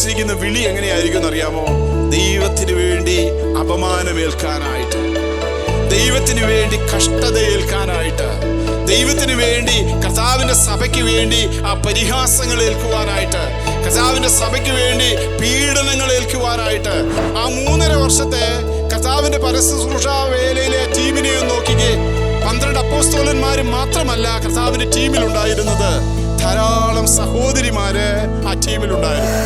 വിളിച്ചിരിക്കുന്ന വിളി എങ്ങനെയായിരിക്കും എന്നറിയാമോ? ദൈവത്തിന് വേണ്ടി അപമാനമേൽക്കാനായിട്ട്, ദൈവത്തിന് വേണ്ടി കഷ്ടത ഏൽക്കാനായിട്ട്, ദൈവത്തിന് വേണ്ടി കർത്താവിന്റെ സഭയ്ക്ക് വേണ്ടി ആ പരിഹാസങ്ങൾ ഏൽക്കുവാനായിട്ട്, കർത്താവിന്റെ സഭയ്ക്ക് വേണ്ടി പീഡനങ്ങൾ ഏൽക്കുവാനായിട്ട്. ആ 3.5 വർഷത്തെ കർത്താവിന്റെ പരശുശ്രൂഷ വേലയിലെ ടീമിനെ നോക്കിക്കേ. 12 അപ്പോസ്തലന്മാര് മാത്രമല്ല കർത്താവിന്റെ ടീമിലുണ്ടായിരുന്നത്, ധാരാളം സഹോദരിമാര് ആ ടീമിലുണ്ടായിരുന്നു.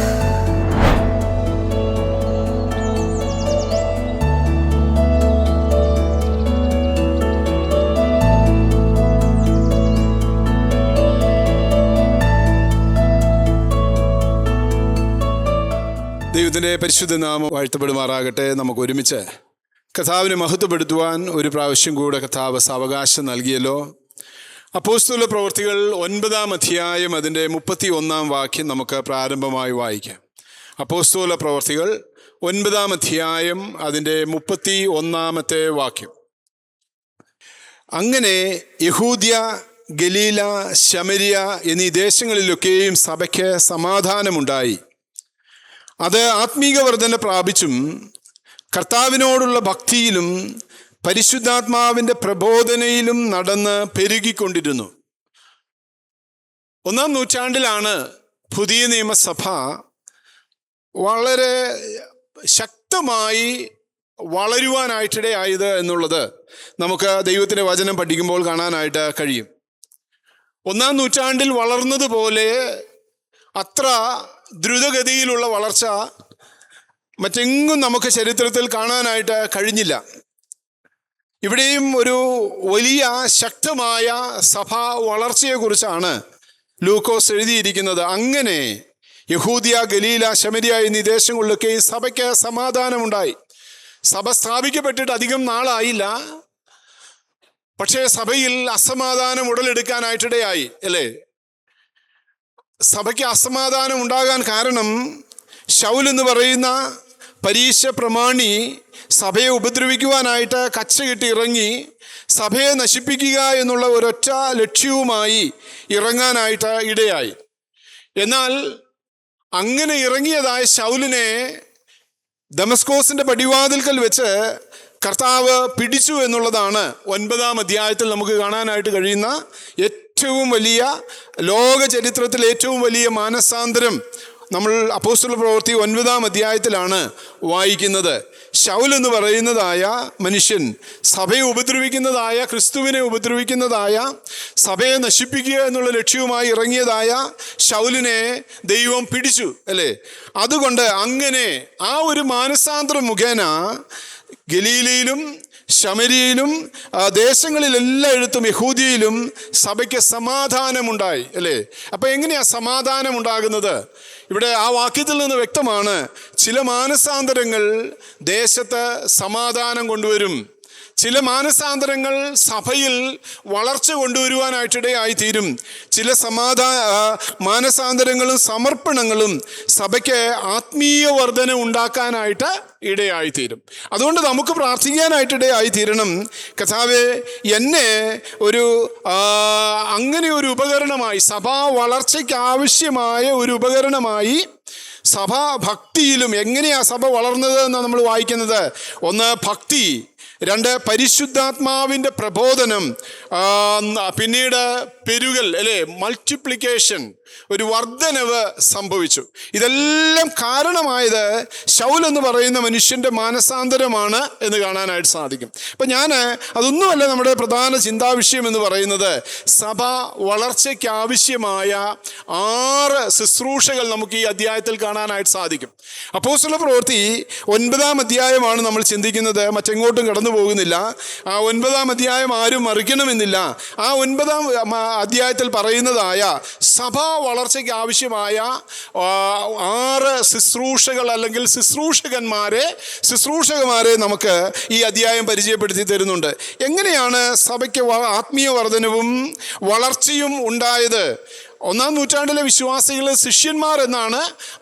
ദൈവത്തിൻ്റെ പരിശുദ്ധ നാമം വാഴ്ത്തപ്പെടുമാറാകട്ടെ. നമുക്ക് ഒരുമിച്ച് കർത്താവിനെ മഹത്വപ്പെടുത്തുവാൻ ഒരു പ്രാവശ്യം കൂടെ കർത്താവ് സാവകാശം നൽകിയല്ലോ. അപ്പോസ്തല പ്രവൃത്തികൾ 9-ാം അധ്യായം അതിൻ്റെ 31-ാം വാക്യം നമുക്ക് പ്രാരംഭമായി വായിക്കാം. അപ്പോസ്തല പ്രവൃത്തികൾ 9-ാം അധ്യായം അതിൻ്റെ 31-ാമത്തെ വാക്യം. അങ്ങനെ യഹൂദ്യ, ഗലീല, ശമരിയ എന്നീ ദേശങ്ങളിലൊക്കെയും സഭയ്ക്ക് സമാധാനമുണ്ടായി. അത് ആത്മീക വർധന പ്രാപിച്ചും കർത്താവിനോടുള്ള ഭക്തിയിലും പരിശുദ്ധാത്മാവിൻ്റെ പ്രബോധനയിലും നടന്ന് പെരുകിക്കൊണ്ടിരുന്നു. 1-ാം നൂറ്റാണ്ടിലാണ് പുതിയ നിയമസഭ വളരെ ശക്തമായി വളരുവാനായിട്ടിടയായത് എന്നുള്ളത് നമുക്ക് ദൈവത്തിൻ്റെ വചനം പഠിക്കുമ്പോൾ കാണാനായിട്ട് കഴിയും. 1-ാം നൂറ്റാണ്ടിൽ വളർന്നതുപോലെ അത്ര ദ്രുതഗതിയിലുള്ള വളർച്ച മറ്റെങ്ങും നമുക്ക് ചരിത്രത്തിൽ കാണാനായിട്ട് കഴിഞ്ഞില്ല. ഇവിടെയും ഒരു വലിയ ശക്തമായ സഭാ വളർച്ചയെക്കുറിച്ചാണ് ലൂക്കോസ് എഴുതിയിരിക്കുന്നത്. അങ്ങനെ യഹൂദ്യ, ഗലീല, ശമരിയ എന്നീ ദേശങ്ങളിലൊക്കെ ഈ സഭയ്ക്ക് സമാധാനമുണ്ടായി. സഭ സ്ഥാപിക്കപ്പെട്ടിട്ട് അധികം നാളായില്ല, പക്ഷേ സഭയിൽ അസമാധാനം ഉടലെടുക്കാനായിട്ടിടയായി അല്ലേ? സഭയ്ക്ക് അസമാധാനം ഉണ്ടാകാൻ കാരണം ശൗൽ എന്ന് പറയുന്ന പരീശ പ്രമാണി സഭയെ ഉപദ്രവിക്കുവാനായിട്ട് കച്ച കെട്ടി ഇറങ്ങി സഭയെ നശിപ്പിക്കുക എന്നുള്ള ഒരൊറ്റ ലക്ഷ്യവുമായി ഇറങ്ങാനായിട്ട് ഇടയായി. എന്നാൽ അങ്ങനെ ഇറങ്ങിയതായ ശൗലിനെ ദമസ്കോസിന്റെ പടിവാതിൽക്കൽ വെച്ച് കർത്താവ് പിടിച്ചു എന്നുള്ളതാണ് 9-ാം അധ്യായത്തിൽ നമുക്ക് കാണാനായിട്ട് കഴിയുന്ന ഏറ്റവും വലിയ, ലോക ചരിത്രത്തിൽ ഏറ്റവും വലിയ മാനസാന്തരം. നമ്മൾ അപ്പോസ്തല പ്രവൃത്തി 9-ാം അധ്യായത്തിലാണ് വായിക്കുന്നത്. ശൗൽ എന്ന് പറയുന്നതായ മനുഷ്യൻ സഭയെ ഉപദ്രവിക്കുന്നതായ, ക്രിസ്തുവിനെ ഉപദ്രവിക്കുന്നതായ, സഭയെ നശിപ്പിക്കുക എന്നുള്ള ലക്ഷ്യവുമായി ഇറങ്ങിയതായ ശൗലിനെ ദൈവം പിടിച്ചു അല്ലേ? അതുകൊണ്ട് അങ്ങനെ ആ ഒരു മാനസാന്തരം മുഖേന ഗലീലയിലും ശമരിയയിലും ദേശങ്ങളിലെല്ലായിടത്തും യഹൂദിയയിലും സഭയ്ക്ക് സമാധാനമുണ്ടായി അല്ലേ? അപ്പം എങ്ങനെയാ സമാധാനം ഉണ്ടാകുന്നത്? ഇവിടെ ആ വാക്യത്തിൽ നിന്ന് വ്യക്തമാണ്. ചില മാനസാന്തരങ്ങൾ ദേശത്ത് സമാധാനം കൊണ്ടുവരും. ചില മാനസാന്തരങ്ങൾ സഭയിൽ വളർച്ച കൊണ്ടുവരുവാനായിട്ടിടയായി തീരും. ചില മാനസാന്തരങ്ങളും സമർപ്പണങ്ങളും സഭയ്ക്ക് ആത്മീയ വർധന ഉണ്ടാക്കാനായിട്ട് ഇടയായിത്തീരും. അതുകൊണ്ട് നമുക്ക് പ്രാർത്ഥിക്കാനായിട്ടിടയായി തീരണം. കർത്താവേ, എന്നെ ഒരു അങ്ങനെ ഒരു ഉപകരണമായി, സഭാ വളർച്ചയ്ക്ക് ആവശ്യമായ ഒരു ഉപകരണമായി, സഭാഭക്തിയിലും എങ്ങനെയാ സഭ വളർന്നത് എന്നാണ് നമ്മൾ വായിക്കുന്നത്. 1 ഭക്തി, 2 പരിശുദ്ധാത്മാവിൻ്റെ പ്രബോധനം, പിന്നീട് പെരുകൽ അല്ലേ, മൾട്ടിപ്ലിക്കേഷൻ, ഒരു വർധനവ് സംഭവിച്ചു. ഇതെല്ലാം കാരണമായത് ശൗൽ എന്ന് പറയുന്ന മനുഷ്യൻ്റെ മാനസാന്തരമാണ് എന്ന് കാണാനായിട്ട് സാധിക്കും. അപ്പം ഞാൻ അതൊന്നുമല്ല നമ്മുടെ പ്രധാന ചിന്താവിഷയം എന്ന് പറയുന്നത്. സഭ വളർച്ചയ്ക്ക് ആവശ്യമായ 6 ശുശ്രൂഷകൾ നമുക്ക് ഈ അധ്യായത്തിൽ കാണാനായിട്ട് സാധിക്കും. അപ്പോസ്തല പ്രവൃത്തി 9-ാം അധ്യായമാണ് നമ്മൾ ചിന്തിക്കുന്നത്, മറ്റെങ്ങോട്ടും കടന്നു പോകുന്നില്ല. ആ 9-ാം അധ്യായം ആരും മറിക്കണമെന്നില്ല. ആ 9-ാം അധ്യായത്തിൽ പറയുന്നതായ സഭാ വളർച്ചയ്ക്ക് ആവശ്യമായ 6 ശുശ്രൂഷകൾ അല്ലെങ്കിൽ ശുശ്രൂഷകന്മാരെ നമുക്ക് ഈ അധ്യായം പരിചയപ്പെടുത്തി തരുന്നുണ്ട്. എങ്ങനെയാണ് സഭയ്ക്ക് ആത്മീയ വർധനവും വളർച്ചയും ഉണ്ടായത്? ഒന്നാം നൂറ്റാണ്ടിലെ വിശ്വാസികൾ ശിഷ്യന്മാർ എന്നാണ്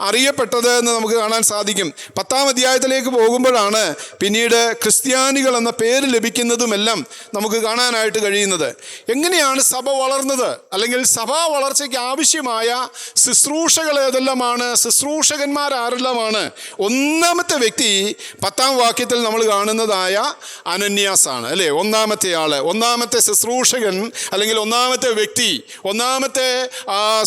അറിയപ്പെട്ടത് എന്ന് നമുക്ക് കാണാൻ സാധിക്കും. 10-ാം അധ്യായത്തിലേക്ക് പോകുമ്പോഴാണ് പിന്നീട് ക്രിസ്ത്യാനികൾ എന്ന പേര് ലഭിക്കുന്നതുമെല്ലാം നമുക്ക് കാണാനായിട്ട് കഴിയുന്നത്. എങ്ങനെയാണ് സഭ വളർന്നത്, അല്ലെങ്കിൽ സഭാ വളർച്ചയ്ക്ക് ആവശ്യമായ ശുശ്രൂഷകൾ ഏതെല്ലാമാണ്, ശുശ്രൂഷകന്മാർ ആരെല്ലാമാണ്? ഒന്നാമത്തെ വ്യക്തി 10-ാം വാക്യത്തിൽ നമ്മൾ കാണുന്നതായ അനന്യാസാണ്, അല്ലേ? ഒന്നാമത്തെ ആള്, ഒന്നാമത്തെ ശുശ്രൂഷകൻ, അല്ലെങ്കിൽ ഒന്നാമത്തെ വ്യക്തി, ഒന്നാമത്തെ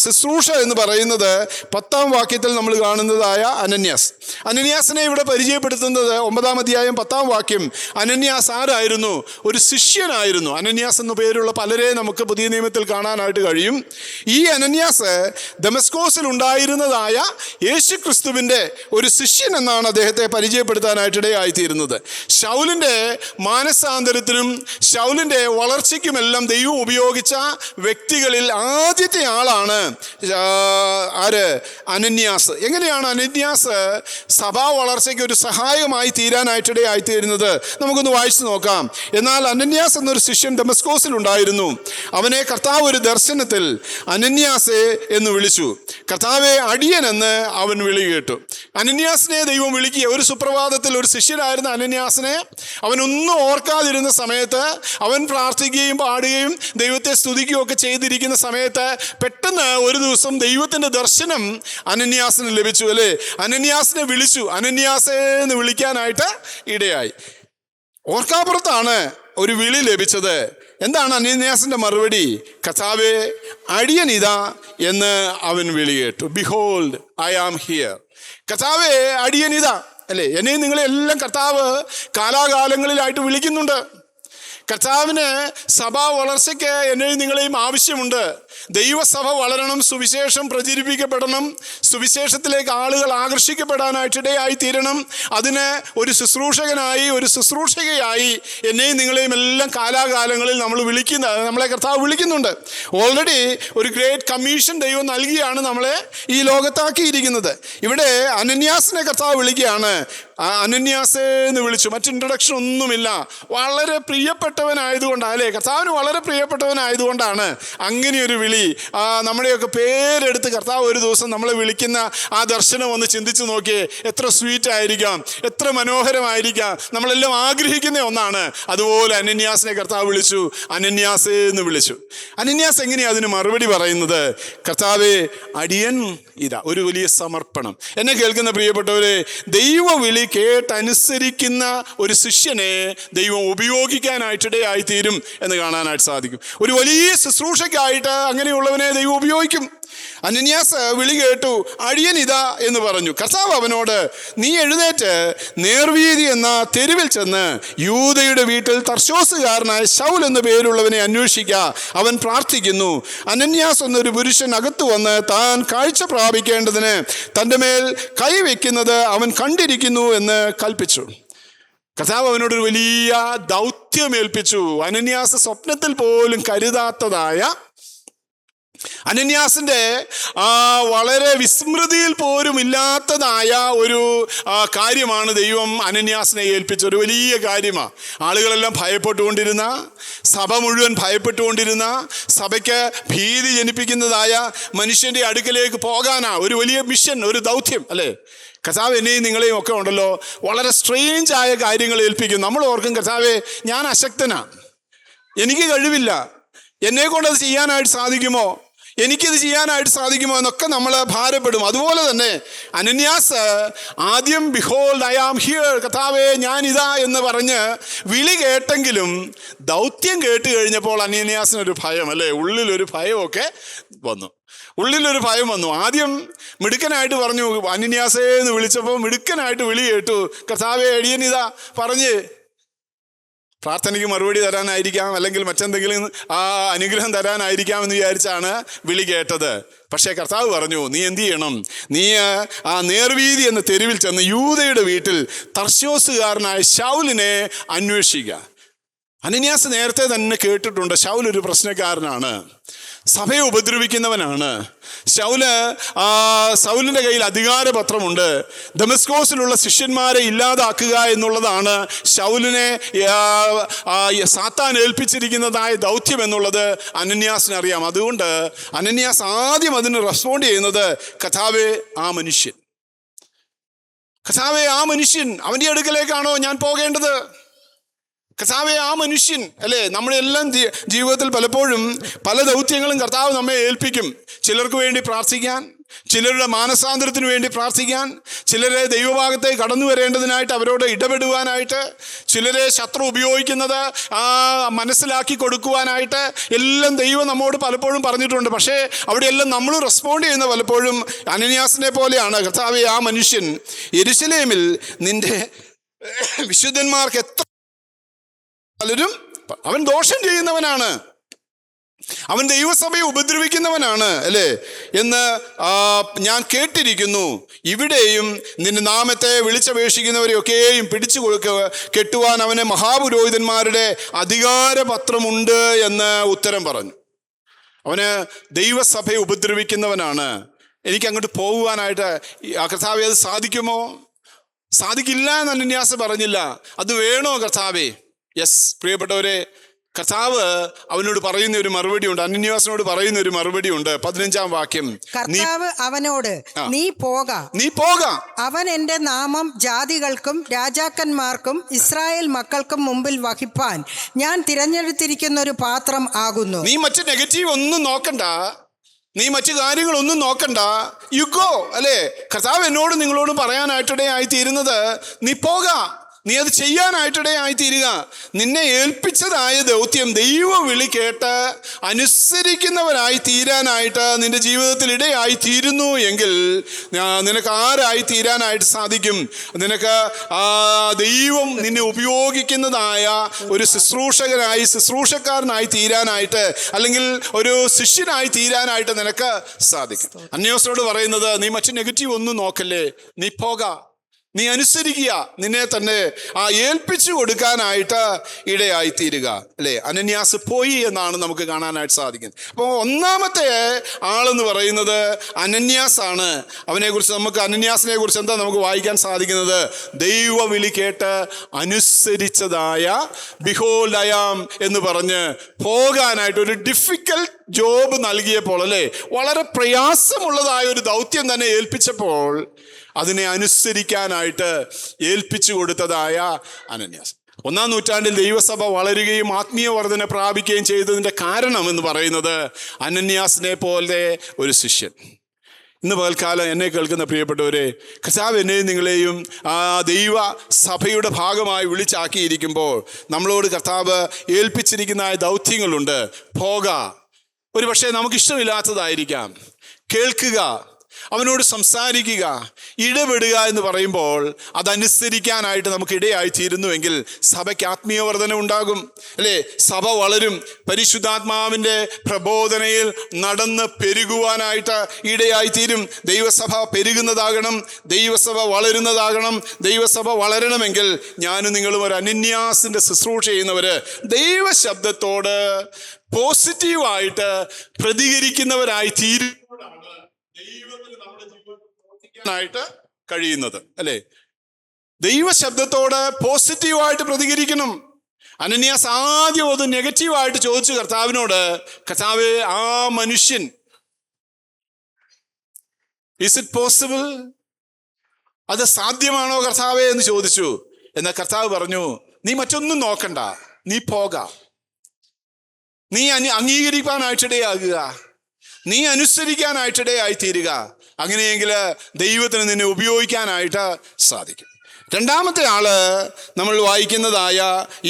ശുശ്രൂഷ എന്ന് പറയുന്നത് 10-ാം വാക്യത്തിൽ നമ്മൾ കാണുന്നതായ അനന്യാസ്. അനന്യാസിനെ ഇവിടെ പരിചയപ്പെടുത്തുന്നത് 9-ാം അധ്യായം 10-ാം വാക്യം. അനന്യാസ് ആരായിരുന്നു? ഒരു ശിഷ്യനായിരുന്നു. അനന്യാസ് എന്ന പേരുള്ള പലരെ നമുക്ക് പുതിയ നിയമത്തിൽ കാണാനായിട്ട് കഴിയും. ഈ അനന്യാസ് ദമസ്കോസിൽ ഉണ്ടായിരുന്നതായ യേശു ക്രിസ്തുവിൻ്റെ ഒരു ശിഷ്യൻ എന്നാണ് അദ്ദേഹത്തെ പരിചയപ്പെടുത്താനായിട്ടിടയായിത്തീരുന്നത്. ശൗലിൻ്റെ മാനസാന്തരത്തിനും ശൗലിൻ്റെ വളർച്ചയ്ക്കുമെല്ലാം ദൈവം ഉപയോഗിച്ച വ്യക്തികളിൽ ആദ്യത്തെ ആളാണ് ആര്? അനന്യാസ്. എങ്ങനെയാണ് അനന്യാസ് സഭാ വളർച്ചയ്ക്ക് ഒരു സഹായമായി തീരാനായിട്ടിടയായിത്തീരുന്നത്? നമുക്കൊന്ന് വായിച്ചു നോക്കാം. എന്നാൽ അനന്യാസ് എന്നൊരു ശിഷ്യൻ ദമസ്കോസിൽ ഉണ്ടായിരുന്നു. അവനെ കർത്താവ് ഒരു ദർശനത്തിൽ അനന്യാസെ എന്ന് വിളിച്ചു. കർത്താവെ, അടിയൻ എന്ന് അവൻ വിളി കേട്ടു. അനന്യാസിനെ ദൈവം വിളിക്കുക. ഒരു സുപ്രഭാതത്തിൽ ഒരു ശിഷ്യനായിരുന്ന അനന്യാസിനെ അവനൊന്നും ഓർക്കാതിരുന്ന സമയത്ത്, അവൻ പ്രാർത്ഥിക്കുകയും പാടുകയും ദൈവത്തെ സ്തുതിക്കുകയും ഒക്കെ ചെയ്തിരിക്കുന്ന സമയത്ത് പെട്ടെന്ന് ഒരു ദിവസം ദൈവത്തിൻ്റെ ദർശനം അനന്യാസിന് ലഭിച്ചു, അല്ലേ? അനന്യാസിനെ വിളിച്ചു. അനന്യാസെ എന്ന് വിളിക്കാനായിട്ട് ഇടയായി. ഓർക്കാപ്പുറത്താണ് ഒരു വിളി ലഭിച്ചത്. എന്താണ് അനന്യാസിൻ്റെ മറുപടി? കർത്താവേ, അടിയൻ ഇതാ എന്ന് അവൻ വിളി കേട്ടു. Behold, I am here. കർത്താവേ, അടിയൻ ഇതാ, അല്ലേ? എന്നെയും നിങ്ങളെല്ലാം കർത്താവ് കാലാകാലങ്ങളിലായിട്ട് വിളിക്കുന്നുണ്ട്. കർത്താവിന് സഭാ വളർച്ചയ്ക്ക് എന്നെയും നിങ്ങളെയും ആവശ്യമുണ്ട്. ദൈവസഭ വളരണം, സുവിശേഷം പ്രചരിപ്പിക്കപ്പെടണം, സുവിശേഷത്തിലേക്ക് ആളുകൾ ആകർഷിക്കപ്പെടാനായിട്ടിടയായി തീരണം. അതിന് ഒരു ശുശ്രൂഷകനായി, ഒരു ശുശ്രൂഷകയായി എന്നെയും നിങ്ങളെയും എല്ലാം കാലാകാലങ്ങളിൽ നമ്മളെ കർത്താവ് വിളിക്കുന്നുണ്ട്. ഓൾറെഡി ഒരു ഗ്രേറ്റ് കമ്മീഷൻ ദൈവം നൽകിയാണ് നമ്മളെ ഈ ലോകത്താക്കിയിരിക്കുന്നത്. ഇവിടെ അനന്യാസിനെ കർത്താവ് വിളിക്കുകയാണ്. അനന്യാസേ എന്ന് വിളിച്ചു. മറ്റ് ഇൻട്രൊഡക്ഷൻ ഒന്നുമില്ല. വളരെ പ്രിയപ്പെട്ടവനായതുകൊണ്ടാണ്, അല്ലേ? കർത്താവിന് വളരെ പ്രിയപ്പെട്ടവനായതുകൊണ്ടാണ് അങ്ങനെയൊരു വിളി. നമ്മുടെയൊക്കെ പേരെടുത്ത് കർത്താവ് ഒരു ദിവസം നമ്മളെ വിളിക്കുന്ന ആ ദർശനം ഒന്ന് ചിന്തിച്ച് നോക്കിയേ. എത്ര സ്വീറ്റ് ആയിരിക്കാം, എത്ര മനോഹരമായിരിക്കാം. നമ്മളെല്ലാം ആഗ്രഹിക്കുന്ന ഒന്നാണ്. അതുപോലെ അനന്യാസിനെ കർത്താവ് വിളിച്ചു. അനന്യാസേ എന്ന് വിളിച്ചു. അനന്യാസ് എങ്ങനെയാണ് അതിന് മറുപടി പറയുന്നത്? കർത്താവേ, അടിയൻ ഇതാ. ഒരു വലിയ സമർപ്പണം. എന്നെ കേൾക്കുന്ന പ്രിയപ്പെട്ടവരെ, ദൈവ വിളി കേട്ടനുസരിക്കുന്ന ഒരു ശിഷ്യനെ ദൈവം ഉപയോഗിക്കാനായിട്ടിടയായി തീരും എന്ന് കാണാനായിട്ട് സാധിക്കും. ഒരു വലിയ ശുശ്രൂഷയ്ക്കായിട്ട് അങ്ങനെയുള്ളവനെ ദൈവം ഉപയോഗിക്കും. അനന്യാസ് വിളി കേട്ടു. അടിയൻ ഇതാ എന്ന് പറഞ്ഞു. കർത്താവ് അവനോട്, നീ എഴുന്നേറ്റ് നേർവീതി എന്ന തെരുവിൽ ചെന്ന് യൂദയുടെ വീട്ടിൽ തർശോസുകാരനായ ശൗൽ എന്ന പേരുള്ളവനെ അന്വേഷിക്കുക. അവൻ പ്രാർത്ഥിക്കുന്നു. അനന്യാസ് എന്നൊരു പുരുഷൻ അകത്തു വന്ന് താൻ കാഴ്ച പ്രാപിക്കേണ്ടതിന് തൻ്റെ മേൽ കൈവയ്ക്കുന്നത് അവൻ കണ്ടിരിക്കുന്നു എന്ന് കൽപ്പിച്ചു. കർത്താവ് അവനോടൊരു വലിയ ദൗത്യമേൽപ്പിച്ചു. അനന്യാസ് സ്വപ്നത്തിൽ പോലും കരുതാത്തതായ, അനന്യാസിൻ്റെ വളരെ വിസ്മൃതിയിൽ പോലും ഇല്ലാത്തതായ ഒരു കാര്യമാണ് ദൈവം അനന്യാസിനെ ഏൽപ്പിച്ച. ഒരു വലിയ കാര്യമാണ്. ആളുകളെല്ലാം ഭയപ്പെട്ടുകൊണ്ടിരുന്ന, സഭ മുഴുവൻ ഭയപ്പെട്ടുകൊണ്ടിരുന്ന, സഭയ്ക്ക് ഭീതി ജനിപ്പിക്കുന്നതായ മനുഷ്യൻ്റെ അടുക്കലേക്ക് പോകാനാ ഒരു വലിയ മിഷൻ, ഒരു ദൗത്യം, അല്ലേ? കർത്താവ് എന്നെയും നിങ്ങളെയും ഒക്കെ ഉണ്ടല്ലോ വളരെ സ്ട്രേഞ്ച് ആയ കാര്യങ്ങൾ ഏൽപ്പിക്കും. നമ്മൾ ഓർക്കും, കർത്താവേ, ഞാൻ അശക്തനാണ്, എനിക്ക് കഴിവില്ല, എന്നെ കൊണ്ടത് ചെയ്യാനായിട്ട് സാധിക്കുമോ, എനിക്കിത് ചെയ്യാനായിട്ട് സാധിക്കുമോ എന്നൊക്കെ നമ്മൾ ഭാരപ്പെടും. അതുപോലെ തന്നെ അനന്യാസ് ആദ്യം ബിഹോൾഡ്, ഐ ആം ഹിയർ, കർത്താവേ, ഞാനിതാ എന്ന് പറഞ്ഞ് വിളി കേട്ടെങ്കിലും ദൗത്യം കേട്ട് കഴിഞ്ഞപ്പോൾ അനന്യാസിനൊരു ഭയം, അല്ലേ? ഉള്ളിലൊരു ഭയമൊക്കെ വന്നു. ഉള്ളിലൊരു ഭയം വന്നു. ആദ്യം മിടുക്കനായിട്ട് പറഞ്ഞു. അനന്യാസേ എന്ന് വിളിച്ചപ്പോൾ മിടുക്കനായിട്ട് വിളി കേട്ടു. കർത്താവേ, അടിയനിതാ പറഞ്ഞ് പ്രാർത്ഥനയ്ക്ക് മറുപടി തരാനായിരിക്കാം, അല്ലെങ്കിൽ മറ്റെന്തെങ്കിലും അനുഗ്രഹം തരാനായിരിക്കാം എന്ന് വിചാരിച്ചാണ് വിളി കേട്ടത്. പക്ഷേ കർത്താവ് പറഞ്ഞു, നീ എന്ത് ചെയ്യണം? നീ ആ നേർവീതി എന്ന തെരുവിൽ ചെന്ന് യൂദയുടെ വീട്ടിൽ തർശോസുകാരനായ ശൗലിനെ അന്വേഷിക്കുക. അനന്യാസ് നേരത്തെ തന്നെ കേട്ടിട്ടുണ്ട് ശൗൽ ഒരു പ്രശ്നക്കാരനാണ്, സഭയെ ഉപദ്രവിക്കുന്നവനാണ്. ശൗലിൻ്റെ കയ്യിൽ അധികാരപത്രമുണ്ട്. ദമസ്കോസിലുള്ള ശിഷ്യന്മാരെ ഇല്ലാതാക്കുക എന്നുള്ളതാണ് ശൗലിനെ സാത്താൻ ഏൽപ്പിച്ചിരിക്കുന്നതായ ദൗത്യം എന്നുള്ളത് അനന്യാസിന് അറിയാം. അതുകൊണ്ട് അനന്യാസ് ആദ്യം അതിന് റെസ്പോണ്ട് ചെയ്യുന്നത്, കർത്താവേ ആ മനുഷ്യൻ, കർത്താവേ ആ മനുഷ്യൻ, അവൻ്റെ അടുക്കലേക്കാണോ ഞാൻ പോകേണ്ടത്? കർത്താവേ ആ മനുഷ്യൻ, അല്ലേ? നമ്മുടെ എല്ലാം ജീവിതത്തിൽ പലപ്പോഴും പല ദൗത്യങ്ങളും കർത്താവ് നമ്മെ ഏൽപ്പിക്കും. ചിലർക്ക് വേണ്ടി പ്രാർത്ഥിക്കാൻ, ചിലരുടെ മാനസാന്തരത്തിന് വേണ്ടി പ്രാർത്ഥിക്കാൻ, ചിലരെ ദൈവഭാഗത്തേക്ക് കടന്നു വരേണ്ടതിനായിട്ട് അവരോട് ഇടപെടുവാനായിട്ട്, ചിലരെ ശത്രു ഉപയോഗിക്കുന്നത് മനസ്സിലാക്കി കൊടുക്കുവാനായിട്ട് എല്ലാം ദൈവം നമ്മോട് പലപ്പോഴും പറഞ്ഞിട്ടുണ്ട്. പക്ഷേ അവിടെയെല്ലാം നമ്മൾ റെസ്പോണ്ട് ചെയ്യുന്ന പലപ്പോഴും അനന്യാസിനെ പോലെയാണ്. കർത്താവേ ആ മനുഷ്യൻ, യെരൂശലേമിൽ നിന്റെ വിശുദ്ധന്മാർക്ക് എത്ര പലരും, അവൻ ദോഷം ചെയ്യുന്നവനാണ്, അവൻ ദൈവസഭയെ ഉപദ്രവിക്കുന്നവനാണ്, അല്ലേ എന്ന് ഞാൻ കേട്ടിരിക്കുന്നു. ഇവിടെയും നിന്റെ നാമത്തെ വിളിച്ചപേക്ഷിക്കുന്നവരെയൊക്കെയും പിടിച്ചു കെട്ടുവാൻ അവന് മഹാപുരോഹിതന്മാരുടെ അധികാരപത്രമുണ്ട് എന്ന് ഉത്തരം പറഞ്ഞു. അവന് ദൈവസഭയെ ഉപദ്രവിക്കുന്നവനാണ്. എനിക്ക് അങ്ങോട്ട് പോകുവാനായിട്ട് കർത്താവേ അത് സാധിക്കുമോ? സാധിക്കില്ല എന്ന് അനന്യാസ് പറഞ്ഞില്ല. അത് വേണോ കർത്താവേ? യെസ്, പ്രിയപ്പെട്ടവരെ, കർത്താവ് അവനോട് പറയുന്ന ഒരു മറുപടി ഉണ്ട്, അനന്യാസിനോട് പറയുന്ന ഒരു മറുപടി ഉണ്ട്. 15-ാം വാക്യം, കർത്താവ് അവനോട്, നീ പോക, അവൻ എൻ്റെ നാമം ജാതികൾക്കും രാജാക്കന്മാർക്കും ഇസ്രായേൽ മക്കൾക്കും മുമ്പിൽ വഹിപ്പാൻ ഞാൻ തിരഞ്ഞെടുത്തിരിക്കുന്ന ഒരു പാത്രം ആകുന്നു. നീ മറ്റു നെഗറ്റീവ് ഒന്നും നോക്കണ്ട, നീ മറ്റു കാര്യങ്ങളൊന്നും നോക്കണ്ട, യു ഗോ, അല്ലേ? കർത്താവ് എന്നോട് നിങ്ങളോട് പറയാനായിട്ടിടയായി തീരുന്നത്, നീ പോക, നീ അത് ചെയ്യാനായിട്ടിടയായി തീരുക. നിന്നെ ഏൽപ്പിച്ചതായ ദൗത്യം ദൈവ വിളി കേട്ട് അനുസരിക്കുന്നവരായി തീരാനായിട്ട് നിന്റെ ജീവിതത്തിൽ ഇടയായി തീരുന്നു എങ്കിൽ നിനക്ക് ആരായി തീരാനായിട്ട് സാധിക്കും? നിനക്ക് ദൈവം നിന്നെ ഉപയോഗിക്കുന്നതായ ഒരു ശുശ്രൂഷക്കാരനായി തീരാനായിട്ട്, അല്ലെങ്കിൽ ഒരു ശിഷ്യനായി തീരാനായിട്ട് നിനക്ക് സാധിക്കും. അന്യോസിനോട് പറയുന്നത്, നീ മറ്റു നെഗറ്റീവ് ഒന്നും നോക്കല്ലേ, നീ പോക, നീ അനുസരിക്കുക, നിന്നെ തന്നെ ഏൽപ്പിച്ചു കൊടുക്കാനായിട്ട് ഇടയായിത്തീരുക, അല്ലേ? അനന്യാസ് പോയി എന്നാണ് നമുക്ക് കാണാനായിട്ട് സാധിക്കുന്നത്. അപ്പോൾ ഒന്നാമത്തെ ആളെന്ന് പറയുന്നത് അനന്യാസാണ്. അവനെക്കുറിച്ച് നമുക്ക്, അനന്യാസിനെ കുറിച്ച് എന്താ നമുക്ക് വായിക്കാൻ സാധിക്കുന്നത്? ദൈവ വിളി കേട്ട് അനുസരിച്ചതായ ബിഹോൾഡ് ഐ ആം എന്ന് പറഞ്ഞ് പോകാനായിട്ട് ഒരു ഡിഫിക്കൽട്ട് ജോബ് നൽകിയപ്പോൾ, അല്ലേ, വളരെ പ്രയാസമുള്ളതായ ഒരു ദൗത്യം തന്നെ ഏൽപ്പിച്ചപ്പോൾ അതിനെ അനുസരിക്കാനായിട്ട് ഏൽപ്പിച്ചു കൊടുത്തതായ അനന്യാസ്. 1-ാം നൂറ്റാണ്ടിൽ ദൈവസഭ വളരുകയും ആത്മീയ വർധന പ്രാപിക്കുകയും ചെയ്തതിൻ്റെ കാരണം എന്ന് പറയുന്നത് അനന്യാസിനെ പോലെ ഒരു ശിഷ്യൻ. ഇന്ന് പകൽക്കാലം എന്നെ കേൾക്കുന്ന പ്രിയപ്പെട്ടവരെ, കർത്താവ് എന്നെയും നിങ്ങളെയും ദൈവ സഭയുടെ ഭാഗമായി വിളിച്ചാക്കിയിരിക്കുമ്പോൾ നമ്മളോട് കർത്താവ് ഏൽപ്പിച്ചിരിക്കുന്ന ദൗത്യങ്ങളുണ്ട്. പോക, ഒരു പക്ഷേ നമുക്കിഷ്ടമില്ലാത്തതായിരിക്കാം, കേൾക്കുക, അവനോട് സംസാരിക്കുക, ഇടപെടുക എന്ന് പറയുമ്പോൾ അതനുസരിക്കാനായിട്ട് നമുക്ക് ഇടയായി തീരുന്നുവെങ്കിൽ സഭയ്ക്ക് ആത്മീയ വർധന ഉണ്ടാകും, അല്ലേ? സഭ വളരും, പരിശുദ്ധാത്മാവിൻ്റെ പ്രബോധനയിൽ നടന്ന് പെരുകുവാനായിട്ട് ഇടയായി തീരും. ദൈവസഭ പെരുകുന്നതാകണം, ദൈവസഭ വളരുന്നതാകണം. ദൈവസഭ വളരണമെങ്കിൽ ഞാനും നിങ്ങളും ഒരു അനന്യാസിൻ്റെ ശുശ്രൂഷ ചെയ്യുന്നവർ ദൈവശബ്ദത്തോട് പോസിറ്റീവായിട്ട് പ്രതികരിക്കുന്നവരായി തീരുമ്പോഴാണ് ദൈവത്തിന് നമ്മുടെ ജീവിതത്തിൽ പ്രവർത്തിക്കാനായിട്ട് കഴിയുന്നത്, അല്ലേ? ദൈവശബ്ദത്തോട് പോസിറ്റീവായിട്ട് പ്രതികരിക്കണം. അനന്യാസ് ആദ്യം അത് നെഗറ്റീവായിട്ട് ചോദിച്ചു കർത്താവിനോട്, കർത്താവേ ആ മനുഷ്യൻ, ഈസ് ഇറ്റ് പോസിബിൾ, അത് സാധ്യമാണോ കർത്താവേ എന്ന് ചോദിച്ചു. എന്നാൽ കർത്താവ് പറഞ്ഞു, നീ മറ്റൊന്നും നോക്കണ്ട, നീ പോക, നീ അംഗീകരിക്കാനായിട്ടിടയാകുക, നീ അനുസരിക്കാനായിട്ടിടയായി തീരുക. അങ്ങനെയെങ്കിൽ ദൈവത്തിന് നിന്നെ ഉപയോഗിക്കാനായിട്ട് സാധിക്കും. രണ്ടാമത്തെ ആള് നമ്മൾ വായിക്കുന്നതായ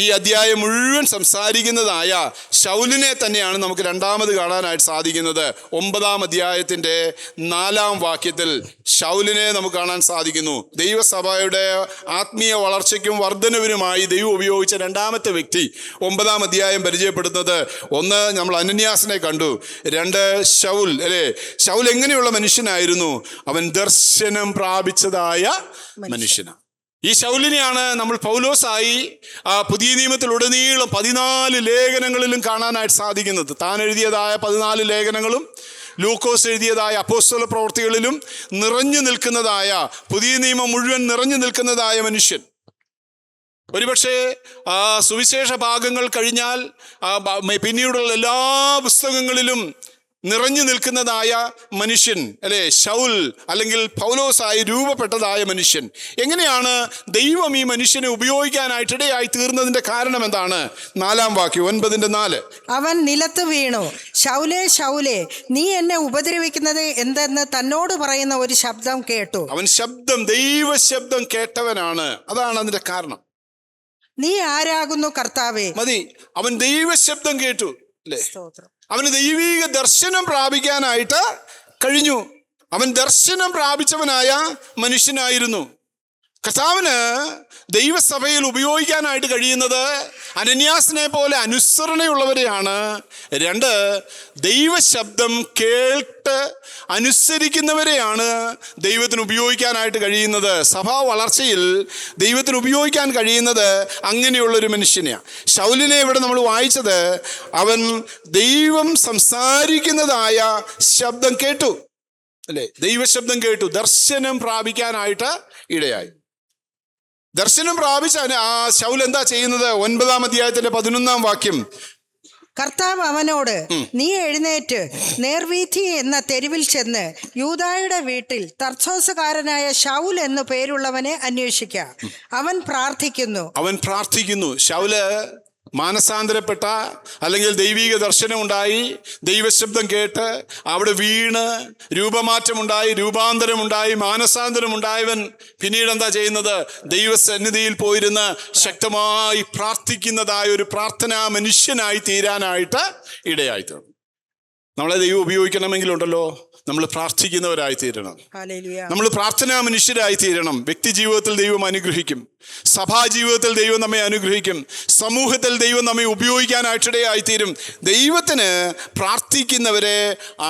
ഈ അധ്യായം മുഴുവൻ സംസാരിക്കുന്നതായ ശൗലിനെ തന്നെയാണ് നമുക്ക് രണ്ടാമത് കാണാനായിട്ട് സാധിക്കുന്നത്. 9-ാം അധ്യായത്തിൻ്റെ 4-ാം വാക്യത്തിൽ ശൗലിനെ നമുക്ക് കാണാൻ സാധിക്കുന്നു. ദൈവസഭയുടെ ആത്മീയ വളർച്ചയ്ക്കും വർധനവിനുമായി ദൈവം ഉപയോഗിച്ച രണ്ടാമത്തെ വ്യക്തി 9-ാം അധ്യായം പരിചയപ്പെടുത്തുന്നത്, 1 നമ്മൾ അനന്യാസിനെ കണ്ടു, 2 ശൗൽ, അല്ലേ? ശൗൽ എങ്ങനെയുള്ള മനുഷ്യനായിരുന്നു? അവൻ ദർശനം പ്രാപിച്ചതായ മനുഷ്യനാണ്. ഈ ശൗലിനെയാണ് നമ്മൾ പൗലോസായി പുതിയ നിയമത്തിലുടനീളം 14 ലേഖനങ്ങളിലും കാണാനായിട്ട് സാധിക്കുന്നത്. താൻ എഴുതിയതായ 14 ലേഖനങ്ങളും ലൂക്കോസ് എഴുതിയതായ അപ്പോസ്തല പ്രവൃത്തികളിലും നിറഞ്ഞു നിൽക്കുന്നതായ, പുതിയ നിയമം മുഴുവൻ നിറഞ്ഞു നിൽക്കുന്നതായ മനുഷ്യൻ. ഒരുപക്ഷെ സുവിശേഷ ഭാഗങ്ങൾ കഴിഞ്ഞാൽ പിന്നീടുള്ള എല്ലാ പുസ്തകങ്ങളിലും നിറഞ്ഞു നിൽക്കുന്നതായ മനുഷ്യൻ, അല്ലെ, ശൗൽ അല്ലെങ്കിൽ പൗലോസായി രൂപപ്പെട്ടതായ മനുഷ്യൻ. എങ്ങനെയാണ് ദൈവം ഈ മനുഷ്യനെ ഉപയോഗിക്കാനായിട്ടിടയായി തീർന്നതിന്റെ കാരണം എന്താണ്? 4-ാം വാക്യം, 9:4. അവൻ നിലത്ത് വീണു, ശൗലേ ശൗലേ, നീ എന്നെ ഉപദ്രവിക്കുന്നത് എന്തെന്ന് തന്നോട് പറയുന്ന ഒരു ശബ്ദം കേട്ടു. അവൻ ദൈവശബ്ദം കേട്ടവനാണ്. അതാണ് അതിന്റെ കാരണം. നീ ആരാകുന്നു കർത്താവേ? മതി, അവൻ ദൈവശബ്ദം കേട്ടു, അല്ലേ? അവന് ദൈവീക ദർശനം പ്രാപിക്കാനായിട്ട് കഴിഞ്ഞു. അവൻ ദർശനം പ്രാപിച്ചവനായ മനുഷ്യനായിരുന്നു. കർത്താവിന് ദൈവസഭയിൽ ഉപയോഗിക്കാനായിട്ട് കഴിയുന്നത് അനന്യാസിനെ പോലെ അനുസരണയുള്ളവരെയാണ്. 2, ദൈവശബ്ദം കേട്ട് അനുസരിക്കുന്നവരെയാണ് ദൈവത്തിന് ഉപയോഗിക്കാനായിട്ട് കഴിയുന്നത്. സഭാ വളർച്ചയിൽ ദൈവത്തിന് ഉപയോഗിക്കാൻ കഴിയുന്നത് അങ്ങനെയുള്ളൊരു മനുഷ്യനെയാണ്. ശൗലിനെ ഇവിടെ നമ്മൾ വായിച്ചത്, അവൻ ദൈവം സംസാരിക്കുന്നതായ ശബ്ദം കേട്ടു, അല്ലേ? ദൈവശബ്ദം കേട്ടു, ദർശനം പ്രാപിക്കാനായിട്ട് ഇടയായി. ദർശനം പ്രാപിച്ച ശൗൽ എന്താ ചെയ്യുന്നത്? 9-ാം അധ്യായത്തിന്റെ 11-ാം വാക്യം. കർത്താവ് അവനോട്, നീ എഴുന്നേറ്റ് നേർവീഥി എന്ന തെരുവിൽ ചെന്ന് യൂദായുടെ വീട്ടിൽ തർസോസുകാരനായ ശൗൽ എന്നു പേരുള്ളവനെ അന്വേഷിക്ക. അവൻ പ്രാർത്ഥിക്കുന്നു. ശൗല് മാനസാന്തരപ്പെട്ട, അല്ലെങ്കിൽ ദൈവിക ദർശനം ഉണ്ടായി, ദൈവശബ്ദം കേട്ട് അവിടെ വീണ് രൂപമാറ്റമുണ്ടായി, രൂപാന്തരമുണ്ടായി, മാനസാന്തരമുണ്ടായവൻ പിന്നീട് എന്താ ചെയ്യുന്നത്? ദൈവസന്നിധിയിൽ പോയിരുന്ന് ശക്തമായി പ്രാർത്ഥിക്കുന്നതായ ഒരു പ്രാർത്ഥനാ മനുഷ്യനായി തീരാനായിട്ട് ഇടയായി തീർന്നു. നമ്മളെ ദൈവം ഉപയോഗിക്കണമെങ്കിലുണ്ടല്ലോ, നമ്മൾ പ്രാർത്ഥിക്കുന്നവരായി തീരണം. നമ്മൾ പ്രാർത്ഥനാ മനുഷ്യരായി തീരണം. വ്യക്തി ജീവിതത്തിൽ ദൈവം അനുഗ്രഹിക്കും, സഭാ ജീവിതത്തിൽ ദൈവം നമ്മെ അനുഗ്രഹിക്കും, സമൂഹത്തിൽ ദൈവം നമ്മെ ഉപയോഗിക്കാനായിട്ടിടയായി തീരും. ദൈവത്തിന് പ്രാർത്ഥിക്കുന്നവരെ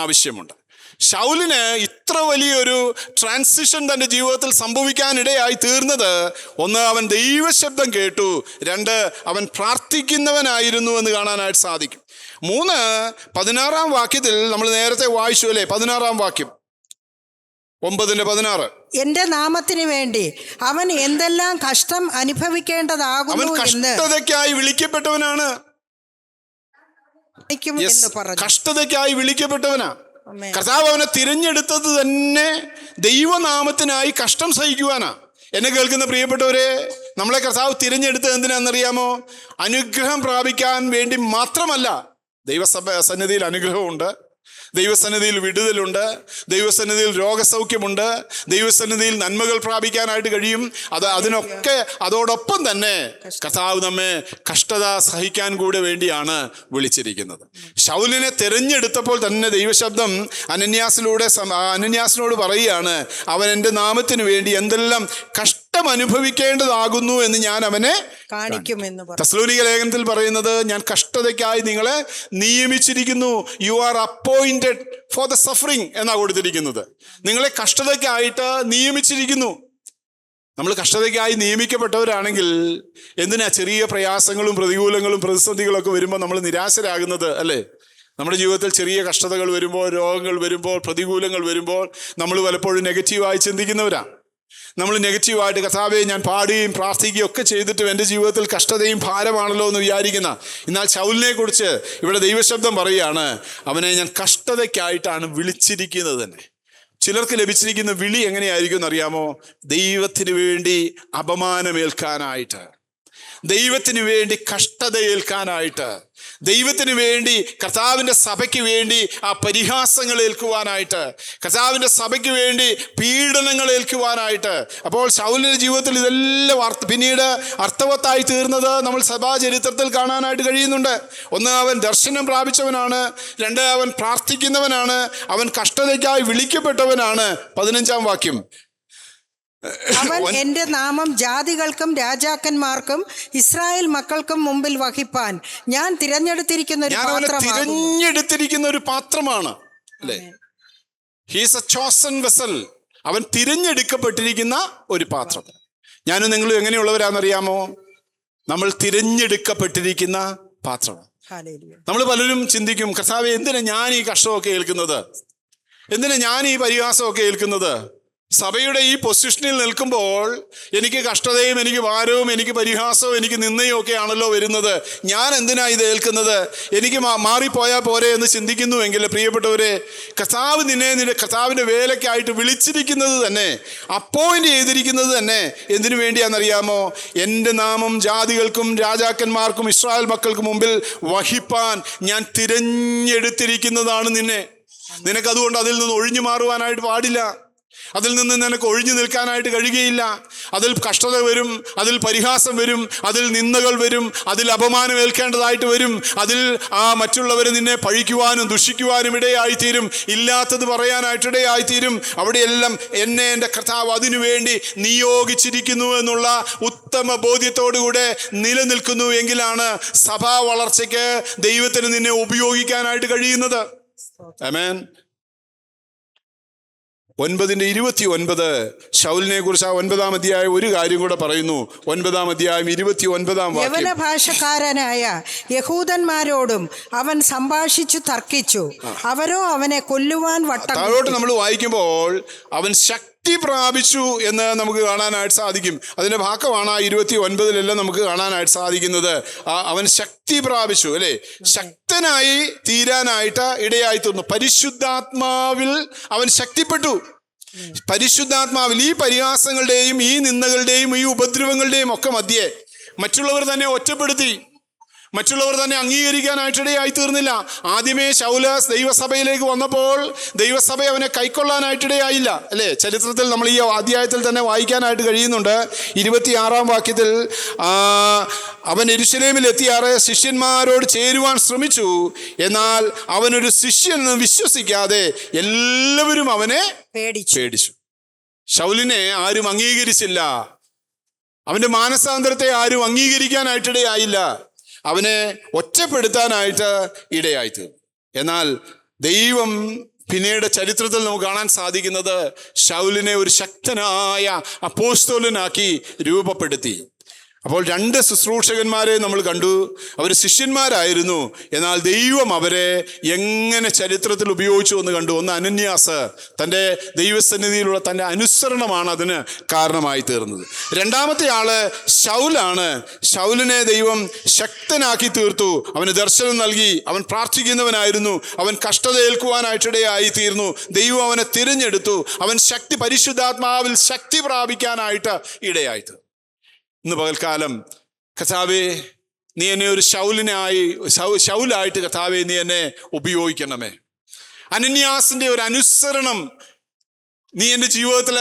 ആവശ്യമുണ്ട്. ശൗലിന് ഇത്ര വലിയൊരു ട്രാൻസിഷൻ തൻ്റെ ജീവിതത്തിൽ സംഭവിക്കാനിടയായി തീർന്നത്, 1, അവൻ ദൈവശബ്ദം കേട്ടു, 2, അവൻ പ്രാർത്ഥിക്കുന്നവനായിരുന്നു എന്ന് കാണാനായിട്ട് സാധിക്കും. 3, 16-ാം വാക്യത്തിൽ നമ്മൾ നേരത്തെ വായിച്ചു, അല്ലേ? 16-ാം വാക്യം, 9:16. എന്റെ നാമത്തിന് വേണ്ടി അവൻ എന്തെല്ലാം കഷ്ടം അനുഭവിക്കേണ്ടതാകുന്നു എന്ന് കഷ്ടതയ്ക്കായി വിളിക്കപ്പെട്ടവനാണ്. കഷ്ടതയ്ക്കായി വിളിക്കപ്പെട്ടവനാ. കർത്താവ് അവനെ തിരഞ്ഞെടുത്തത് തന്നെ ദൈവനാമത്തിനായി കഷ്ടം സഹിക്കുവാനാ. എന്നെ കേൾക്കുന്ന പ്രിയപ്പെട്ടവരെ, നമ്മളെ കർത്താവ് തിരഞ്ഞെടുത്തത് എന്തിനാണെന്നറിയാമോ? അനുഗ്രഹം പ്രാപിക്കാൻ വേണ്ടി മാത്രമല്ല. ദൈവസന്നിധിയിൽ അനുഗ്രഹമുണ്ട്, ദൈവസന്നിധിയിൽ വിടുതലുണ്ട്, ദൈവസന്നിധിയിൽ രോഗസൗഖ്യമുണ്ട്, ദൈവസന്നിധിയിൽ നന്മകൾ പ്രാപിക്കാനായിട്ട് കഴിയും. അതോടൊപ്പം തന്നെ കർത്താവ് നമ്മെ കഷ്ടത സഹിക്കാൻ കൂടെ വേണ്ടിയാണ് വിളിച്ചിരിക്കുന്നത്. ശൗലിനെ തിരഞ്ഞെടുത്തപ്പോൾ തന്നെ ദൈവശബ്ദം അനന്യാസിനോട് പറയുകയാണ്, അവൻ എൻ്റെ നാമത്തിന് വേണ്ടി എന്തെല്ലാം കഷ്ടം അനുഭവിക്കേണ്ടതാകുന്നു എന്ന് ഞാൻ അവനെ കാണിക്കുമെന്ന്. തെസ്സലോനിക്ക ലേഖനത്തിൽ പറയുന്നത്, ഞാൻ കഷ്ടതയ്ക്കായി നിങ്ങളെ നിയമിച്ചിരിക്കുന്നു. You are appointed for the suffering എന്നാ കൊടുത്തിരിക്കുന്നത്. നിങ്ങളെ കഷ്ടതയ്ക്കായിട്ട് നിയമിച്ചിരിക്കുന്നു. നമ്മൾ കഷ്ടതയ്ക്കായി നിയമിക്കപ്പെട്ടവരാണെങ്കിൽ എന്തിനാ ചെറിയ പ്രയാസങ്ങളും പ്രതികൂലങ്ങളും പ്രതിസന്ധികളൊക്കെ വരുമ്പോൾ നമ്മൾ നിരാശരാകുന്നത്, അല്ലേ? നമ്മുടെ ജീവിതത്തിൽ ചെറിയ കഷ്ടതകൾ വരുമ്പോൾ, രോഗങ്ങൾ വരുമ്പോൾ, പ്രതികൂലങ്ങൾ വരുമ്പോൾ നമ്മൾ പലപ്പോഴും നെഗറ്റീവായി ചിന്തിക്കുന്നവരാണ്. നമ്മൾ നെഗറ്റീവായിട്ട്, കർത്താവേ ഞാൻ പാടുകയും പ്രാർത്ഥിക്കുകയും ഒക്കെ ചെയ്തിട്ടും എൻ്റെ ജീവിതത്തിൽ കഷ്ടതയും ഭാരമാണല്ലോ എന്ന് വിചാരിക്കുന്ന. എന്നാൽ ശൗലിനെ കുറിച്ച് ഇവിടെ ദൈവശബ്ദം പറയുകയാണ്, അവനെ ഞാൻ കഷ്ടതയ്ക്കായിട്ടാണ് വിളിച്ചിരിക്കുന്നത് തന്നെ. ചിലർക്ക് ലഭിച്ചിരിക്കുന്ന വിളി എങ്ങനെയായിരിക്കും എന്നറിയാമോ? ദൈവത്തിന് വേണ്ടി അപമാനമേൽക്കാനായിട്ട്, ദൈവത്തിന് വേണ്ടി കഷ്ടത ഏൽക്കാനായിട്ട്, ദൈവത്തിന് വേണ്ടി കർത്താവിൻ്റെ സഭയ്ക്ക് വേണ്ടി ആ പരിഹാസങ്ങൾ ഏൽക്കുവാനായിട്ട്, കർത്താവിൻ്റെ സഭയ്ക്ക് വേണ്ടി പീഡനങ്ങൾ ഏൽക്കുവാനായിട്ട്. അപ്പോൾ ശൗലിൻ്റെ ജീവിതത്തിൽ ഇതെല്ലാം പിന്നീട് അർത്ഥവത്തായി തീർന്നത് നമ്മൾ സഭാചരിത്രത്തിൽ കാണാനായിട്ട് കഴിയുന്നുണ്ട്. 1, അവൻ ദർശനം പ്രാപിച്ചവനാണ്. 2, അവൻ പ്രാർത്ഥിക്കുന്നവനാണ്. അവൻ കഷ്ടതയ്ക്കായി വിളിക്കപ്പെട്ടവനാണ്. 15-ാം വാക്യം, അവൻ എന്റെ നാമം ജാതികൾക്കും രാജാക്കന്മാർക്കും ഇസ്രായേൽ മക്കൾക്കും മുമ്പിൽ വഹിപ്പാൻ ഞാൻ തിരഞ്ഞെടുത്തിരിക്കുന്ന ഒരു പാത്രമാണ്, അല്ലേ? He's A chosen vessel. അവൻ തിരഞ്ഞെടുക്കപ്പെട്ടിരിക്കുന്ന ഒരു പാത്രം. ഞാനും നിങ്ങളും എങ്ങനെയുള്ളവരാണെന്നറിയാമോ? നമ്മൾ തിരഞ്ഞെടുക്കപ്പെട്ടിരിക്കുന്ന പാത്രമാണ്. ഹല്ലേലൂയ. നമ്മൾ പലരും ചിന്തിക്കും, കർത്താവേ, എന്തിനാ ഞാൻ ഈ കഷ്ടമൊക്കെ ഏൽക്കുന്നത്? എന്തിനാ ഞാൻ ഈ പരിഹാസമൊക്കെ ഏൽക്കുന്നത്? സഭയുടെ ഈ പൊസിഷനിൽ നിൽക്കുമ്പോൾ എനിക്ക് കഷ്ടതയും എനിക്ക് ഭാരവും എനിക്ക് പരിഹാസവും എനിക്ക് നിന്ദയും ഒക്കെ ആണല്ലോ വരുന്നത്. ഞാൻ എന്തിനാ ഇത് ഏൽക്കുന്നത്? എനിക്ക് മാറിപ്പോയാൽ പോരെ എന്ന് ചിന്തിക്കുന്നുവെങ്കിൽ, പ്രിയപ്പെട്ടവരെ, കർത്താവ് നിന്റെ കർത്താവിൻ്റെ വേലയ്ക്കായിട്ട് വിളിച്ചിരിക്കുന്നത് തന്നെ, അപ്പോയിന്റ് ചെയ്തിരിക്കുന്നത് തന്നെ എന്തിനു വേണ്ടിയാണെന്നറിയാമോ? എൻ്റെ നാമം ജാതികൾക്കും രാജാക്കന്മാർക്കും ഇസ്രായേൽ മക്കൾക്ക് മുമ്പിൽ വഹിപ്പാൻ ഞാൻ തിരഞ്ഞെടുത്തിരിക്കുന്നതാണ് നിന്നെ. നിനക്കതുകൊണ്ട് അതിൽ നിന്ന് ഒഴിഞ്ഞു മാറുവാനായിട്ട് പാടില്ല. അതിൽ നിന്ന് നിനക്ക് ഒഴിഞ്ഞു നിൽക്കാനായിട്ട് കഴിയുകയില്ല. അതിൽ കഷ്ടത വരും, അതിൽ പരിഹാസം വരും, അതിൽ നിന്ദകൾ വരും, അതിൽ അപമാനം ഏൽക്കേണ്ടതായിട്ട് വരും. അതിൽ മറ്റുള്ളവർ നിന്നെ പഴിക്കുവാനും ദുഷിക്കുവാനും ഇടയായിത്തീരും, ഇല്ലാത്തത് പറയാനായിട്ടിടയായിത്തീരും. അവിടെയെല്ലാം എന്നെ എൻ്റെ കർത്താവ് അതിനു വേണ്ടി നിയോഗിച്ചിരിക്കുന്നു എന്നുള്ള ഉത്തമ ബോധ്യത്തോടുകൂടെ നിലനിൽക്കുന്നു എങ്കിലാണ് സഭാ വളർച്ചയ്ക്ക് ദൈവത്തിന് നിന്നെ ഉപയോഗിക്കാനായിട്ട് കഴിയുന്നത്. ആമേൻ. 9:29 ശൗലിനെ കുറിച്ച് 9-ാം അധ്യായം ഒരു കാര്യം കൂടെ പറയുന്നു. 9-ാം അധ്യായം 29-ാം വാക്യം. യവന ഭാഷക്കാരനായ യഹൂദന്മാരോടും അവൻ സംഭാഷിച്ചു തർക്കിച്ചു. അവരോ അവനെ കൊല്ലുവാൻ വട്ടം. താഴോട്ട് നമ്മൾ വായിക്കുമ്പോൾ അവൻ ശക്തി പ്രാപിച്ചു എന്ന് നമുക്ക് കാണാനായിട്ട് സാധിക്കും. അതിന്റെ ഭാഗമാണ് 29-ലെല്ലാം നമുക്ക് കാണാനായിട്ട് സാധിക്കുന്നത്. അവൻ ശക്തി പ്രാപിച്ചു, അല്ലെ? ശക്തനായി തീരാനായിട്ട് ഇടയായി തീർന്നു. പരിശുദ്ധാത്മാവിൽ അവൻ ശക്തിപ്പെട്ടു. പരിശുദ്ധാത്മാവിൽ ഈ പരിഹാസങ്ങളുടെയും ഈ നിന്ദകളുടെയും ഈ ഉപദ്രവങ്ങളുടെയും ഒക്കെ മധ്യേ മറ്റുള്ളവർ തന്നെ ഒറ്റപ്പെടുത്തി, മറ്റുള്ളവർ തന്നെ അംഗീകരിക്കാനായിട്ടിടയായി തീർന്നില്ല. ആദ്യമേ ശൗല ദൈവസഭയിലേക്ക് വന്നപ്പോൾ ദൈവസഭ അവനെ കൈക്കൊള്ളാനായിട്ടിടയായില്ല, അല്ലേ? ചരിത്രത്തിൽ നമ്മൾ ഈ അധ്യായത്തിൽ തന്നെ വായിക്കാനായിട്ട് കഴിയുന്നുണ്ട്. 26-ാം വാക്യത്തിൽ അവൻ യെരൂശലേമിൽ എത്തിയാറ് ശിഷ്യന്മാരോട് ചേരുവാൻ ശ്രമിച്ചു. എന്നാൽ അവനൊരു ശിഷ്യനെന്ന് വിശ്വസിക്കാതെ എല്ലാവരും അവനെ പേടിച്ചു. ശൗലിനെ ആരും അംഗീകരിച്ചില്ല. അവന്റെ മാനസാന്തരത്തെ ആരും അംഗീകരിക്കാനായിട്ടിടയായില്ല. അവനെ ഒറ്റപ്പെടുത്താനായിട്ട് ഇടയായിത്തീർന്നു. എന്നാൽ ദൈവം പിന്നീട് ചരിത്രത്തിൽ നമുക്ക് കാണാൻ സാധിക്കുന്നത് ശൗലിനെ ഒരു ശക്തനായ അപ്പോസ്തലനാക്കി രൂപപ്പെടുത്തി. അപ്പോൾ 2 ശുശ്രൂഷകന്മാരെ നമ്മൾ കണ്ടു. അവർ ശിഷ്യന്മാരായിരുന്നു. എന്നാൽ ദൈവം അവരെ എങ്ങനെ ചരിത്രത്തിൽ ഉപയോഗിച്ചു എന്ന് കണ്ടു. ഒന്ന് അനന്യാസ്, തൻ്റെ ദൈവസന്നിധിയിലുള്ള തൻ്റെ അനുസരണമാണ് അതിന് കാരണമായി തീർന്നത്. രണ്ടാമത്തെ ആള് ശൗലാണ്. ശൗലിനെ ദൈവം ശക്തനാക്കി തീർത്തു. അവന് ദർശനം നൽകി. അവൻ പ്രാർത്ഥിക്കുന്നവനായിരുന്നു. അവൻ കഷ്ടത ഏൽക്കുവാനായിട്ടിടയായി തീർന്നു. ദൈവം അവനെ തിരഞ്ഞെടുത്തു. അവൻ പരിശുദ്ധാത്മാവിൽ ശക്തി പ്രാപിക്കാനായിട്ട് ഇടയായി തീർന്നു. ഇന്ന് പകൽക്കാലം, കർത്താവേ, നീ എന്നെ ഒരു ശൗലായിട്ട് കർത്താവേ നീ എന്നെ ഉപയോഗിക്കണമേ. അനന്യാസിന്റെ ഒരു അനുസരണം നീ എൻ്റെ ജീവിതത്തിൽ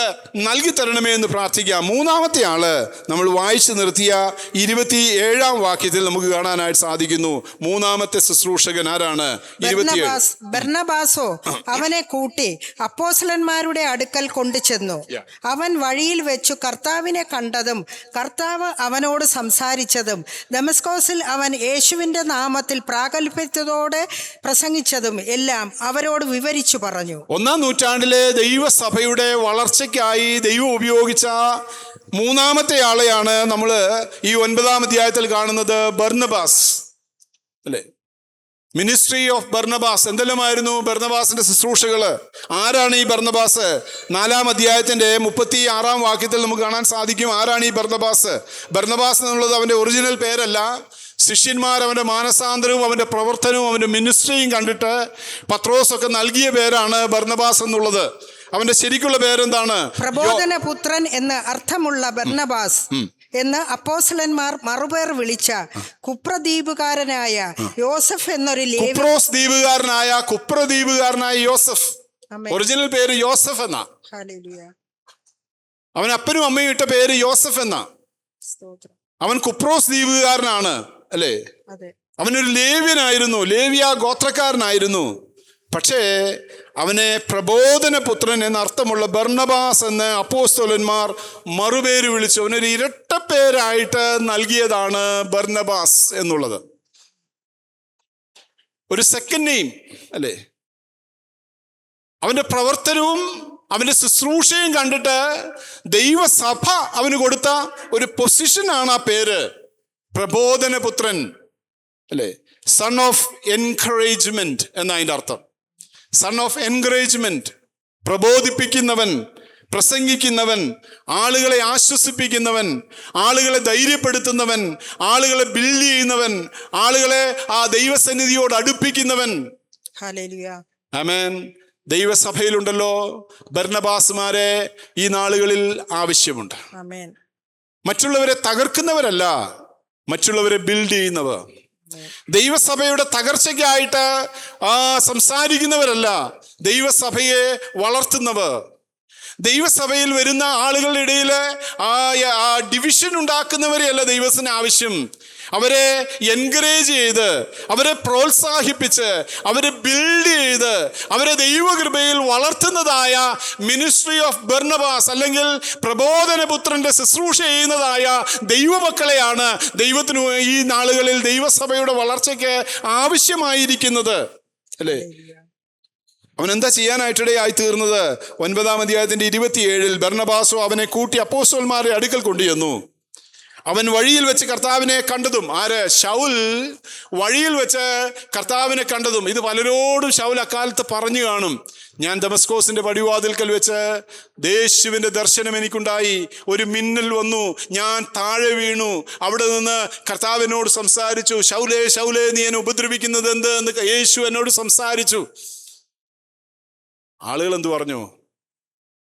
നൽകി തരണമേ എന്ന് പ്രാർത്ഥിക്കാം. മൂന്നാമത്തെ ആള് നമ്മൾ വായിച്ചു നിർത്തിയ 27-ാം വാക്യത്തിൽ നമുക്ക് കാണാനായിട്ട് സാധിക്കുന്നു. മൂന്നാമത്തെ ശുശ്രൂഷകൻ ആരാണ്? 27. ബർന്നബാസോ അവനെ കൂട്ടി അപ്പോസ്തലന്മാരുടെ അടുക്കൽ കൊണ്ടുചെന്നു. അവൻ വഴിയിൽ വെച്ചു കർത്താവിനെ കണ്ടതും കർത്താവ് അവനോട് സംസാരിച്ചതും ദമസ്കോസിൽ അവൻ യേശുവിന്റെ നാമത്തിൽ പ്രാഗൽഭ്യത്തോടെ പ്രസംഗിച്ചതും എല്ലാം അവരോട് വിവരിച്ചു പറഞ്ഞു. 1-ാം നൂറ്റാണ്ടിലെ ദൈവസഭ വളർച്ചയ്ക്കായി ദൈവം ഉപയോഗിച്ച മൂന്നാമത്തെ ആളെയാണ് നമ്മൾ ഈ 9-ാം അധ്യായത്തിൽ കാണുന്നത്. ബർന്നബാസ്, അല്ലേ? Ministry of Barnabas. എന്തെല്ലാമായിരുന്നു ബർന്നബാസിന്റെ ശുശ്രൂഷകള്? ആരാണ് ഈ ബർന്നബാസ്? 4-ാം അധ്യായത്തിന്റെ 36-ാം വാക്യത്തിൽ നമുക്ക് കാണാൻ സാധിക്കും. ആരാണ് ഈ ബർന്നബാസ്? ബർന്നബാസ് എന്നുള്ളത് അവന്റെ ഒറിജിനൽ പേരല്ല. ശിഷ്യന്മാർ അവന്റെ മാനസാന്തരവും അവന്റെ പ്രവർത്തനവും അവന്റെ മിനിസ്ട്രിയും കണ്ടിട്ട് പത്രോസൊക്കെ നൽകിയ പേരാണ് ബർന്നബാസ് എന്നുള്ളത്. അവന്റെ ശരിക്കുള്ള പേരെന്താണ്? പ്രബോധനപുത്രൻ എന്ന് അർത്ഥമുള്ള ബർന്നബാസ് എന്ന് അപ്പോസ്തലന്മാർ മറുപേർ വിളിച്ച കുപ്രദ്വീപുകാരനായ യോസഫ് എന്നൊരു കുപ്രദ്വീപുകാരനായ യോസഫ്. ഒറിജിനൽ പേര് യോസഫ് എന്നാ. അവൻ അപ്പനും അമ്മയും ഇട്ട പേര് യോസഫ് എന്നാ. അവൻ കുപ്രോസ് ദ്വീപുകാരനാണ്, അല്ലേ? അവനൊരു ലേവ്യനായിരുന്നു, ലേവ്യ ഗോത്രക്കാരനായിരുന്നു. പക്ഷേ അവനെ പ്രബോധനപുത്രൻ എന്നർത്ഥമുള്ള ബർന്നബാസ് എന്ന് അപ്പോസ്തലന്മാർ മറുപേര് വിളിച്ചു. അവനൊരു ഇരട്ടപ്പേരായിട്ട് നൽകിയതാണ് ബർന്നബാസ് എന്നുള്ളത്. ഒരു സെക്കൻഡ് നെയിം, അല്ലേ? അവന്റെ പ്രവർത്തനവും അവന്റെ ശുശ്രൂഷയും കണ്ടിട്ട് ദൈവസഭ അവന് കൊടുത്ത ഒരു പൊസിഷനാണ് ആ പേര്, പ്രബോധനപുത്രൻ, അല്ലേ? സൺ ഓഫ് എൻകറേജ്മെന്റ് എന്നതിൻ്റെ അർത്ഥം. സൺ ഓഫ് എൻകറേജ്മെന്റ്, പ്രബോധിപ്പിക്കുന്നവൻ, പ്രസംഗിക്കുന്നവൻ, ആളുകളെ ആശ്വസിപ്പിക്കുന്നവൻ, ആളുകളെ ധൈര്യപ്പെടുത്തുന്നവൻ, ആളുകളെ ബിൽഡ് ചെയ്യുന്നവൻ, ആളുകളെ ആ ദൈവസന്നിധിയോട് അടുപ്പിക്കുന്നവൻ. ഹല്ലേലൂയ. ആമേൻ. ദൈവസഭയിലുണ്ടല്ലോ ബർന്നബാസുമാരെ ഈ നാളുകളിൽ ആവശ്യമുണ്ട്. ആമേൻ. മറ്റുള്ളവരെ തകർക്കുന്നവരല്ല, മറ്റുള്ളവരെ ബിൽഡ് ചെയ്യുന്നവർ. ദൈവസഭയുടെ തകർച്ചയ്ക്കായിട്ട് സംസാരിക്കുന്നവരല്ല, ദൈവസഭയെ വളർത്തുന്നവർ. ദൈവസഭയിൽ വരുന്ന ആളുകളുടെ ഇടയിൽ ഡിവിഷൻ ഉണ്ടാക്കുന്നവരെയല്ല ദൈവത്തിന് ആവശ്യം. അവരെ എൻകറേജ് ചെയ്ത്, അവരെ പ്രോത്സാഹിപ്പിച്ച്, അവരെ ബിൽഡ് ചെയ്ത്, അവരെ ദൈവകൃപയിൽ വളർത്തുന്നതായ മിനിസ്ട്രി ഓഫ് ബർന്നബാസ് അല്ലെങ്കിൽ പ്രബോധനപുത്രന്റെ ശുശ്രൂഷ ചെയ്യുന്നതായ ദൈവമക്കളെയാണ് ദൈവത്തിന് ഈ നാളുകളിൽ ദൈവസഭയുടെ വളർച്ചയ്ക്ക് ആവശ്യമായിരിക്കുന്നത്, അല്ലേ? അവൻ എന്താ ചെയ്യാനായിട്ടിടയായി തീർന്നത്? 9-ാം അധ്യായത്തിന്റെ 27 ബർന്നബാസോ അവനെ കൂട്ടി അപ്പോസ്തലന്മാരുടെ അടുക്കൽ കൊണ്ടുചെന്നു. അവൻ വഴിയിൽ വെച്ച് കർത്താവിനെ കണ്ടതും, ആര്? ശൗൽ വഴിയിൽ വെച്ച് കർത്താവിനെ കണ്ടതും. ഇത് പലരോടും ശൗൽ അക്കാലത്ത് പറഞ്ഞു കാണും. ഞാൻ ദമസ്കോസിന്റെ പടിവാതിൽക്കൽ വെച്ച് യേശുവിന്റെ ദർശനം എനിക്കുണ്ടായി, ഒരു മിന്നൽ വന്നു, ഞാൻ താഴെ വീണു, അവിടെ നിന്ന് കർത്താവിനോട് സംസാരിച്ചു. ശൗലേ ശൗലേ, നീ എന്നെ ഉപദ്രവിക്കുന്നത് എന്ത് എന്ന് യേശു എന്നോട് സംസാരിച്ചു. ആളുകൾ എന്തു പറഞ്ഞു?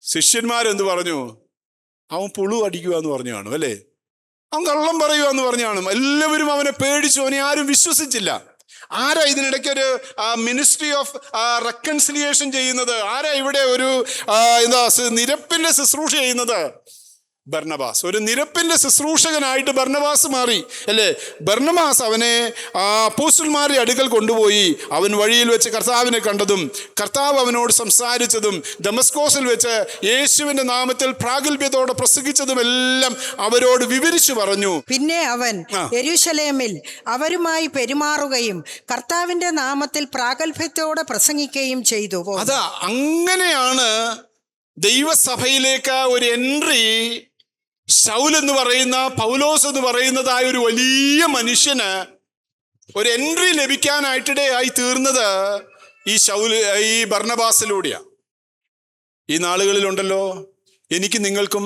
ശിഷ്യന്മാരെന്തു പറഞ്ഞു? അവൻ പുളു അടിക്കുക എന്ന് പറഞ്ഞു കാണും, അല്ലേ? അവൻ കള്ളം പറയുക എന്ന് പറഞ്ഞു കാണും. എല്ലാവരും അവനെ പേടിച്ചു, അവനെ ആരും വിശ്വസിച്ചില്ല. ആരാ ഇതിനിടയ്ക്ക് ഒരു മിനിസ്ട്രി ഓഫ് റെക്കൺസിലിയേഷൻ ചെയ്യുന്നത്? ആരാ ഇവിടെ ഒരു നിരപ്പിന്റെ ശുശ്രൂഷ ചെയ്യുന്നത്? ബർന്നബാസ്. ഒരു നിരപ്പിന്റെ ശുശ്രൂഷകനായിട്ട് ബർന്നബാസ് മാറി, അല്ലേ? ബർന്നബാസ് അവനെ അപ്പോസ്തലന്മാരുടെ അടുക്കൽ കൊണ്ടുപോയി. അവൻ വഴിയിൽ വെച്ച് കർത്താവിനെ കണ്ടതും കർത്താവ് അവനോട് സംസാരിച്ചതും ദമസ്കോസിൽ വെച്ച് യേശുവിന്റെ നാമത്തിൽ പ്രാഗൽഭ്യത്തോടെ പ്രസംഗിച്ചതും എല്ലാം അവരോട് വിവരിച്ചു പറഞ്ഞു. പിന്നെ അവൻ യെരൂശലേമിൽ അവരുമായി പെരുമാറുകയും കർത്താവിന്റെ നാമത്തിൽ പ്രാഗൽഭ്യത്തോടെ പ്രസംഗിക്കുകയും ചെയ്തു. അതാ, അങ്ങനെയാണ് ദൈവസഭയിലേക്ക് ഒരു എൻട്രി ശൗൽ എന്ന് പറയുന്ന, പൗലോസ് എന്ന് പറയുന്നതായ ഒരു വലിയ മനുഷ്യന് ഒരു എൻട്രി ലഭിക്കാനായിട്ടിടയായി തീർന്നത് ഈ ബർന്നബാസിലൂടെയാണ്. ഈ നാളുകളിലുണ്ടല്ലോ എനിക്ക് നിങ്ങൾക്കും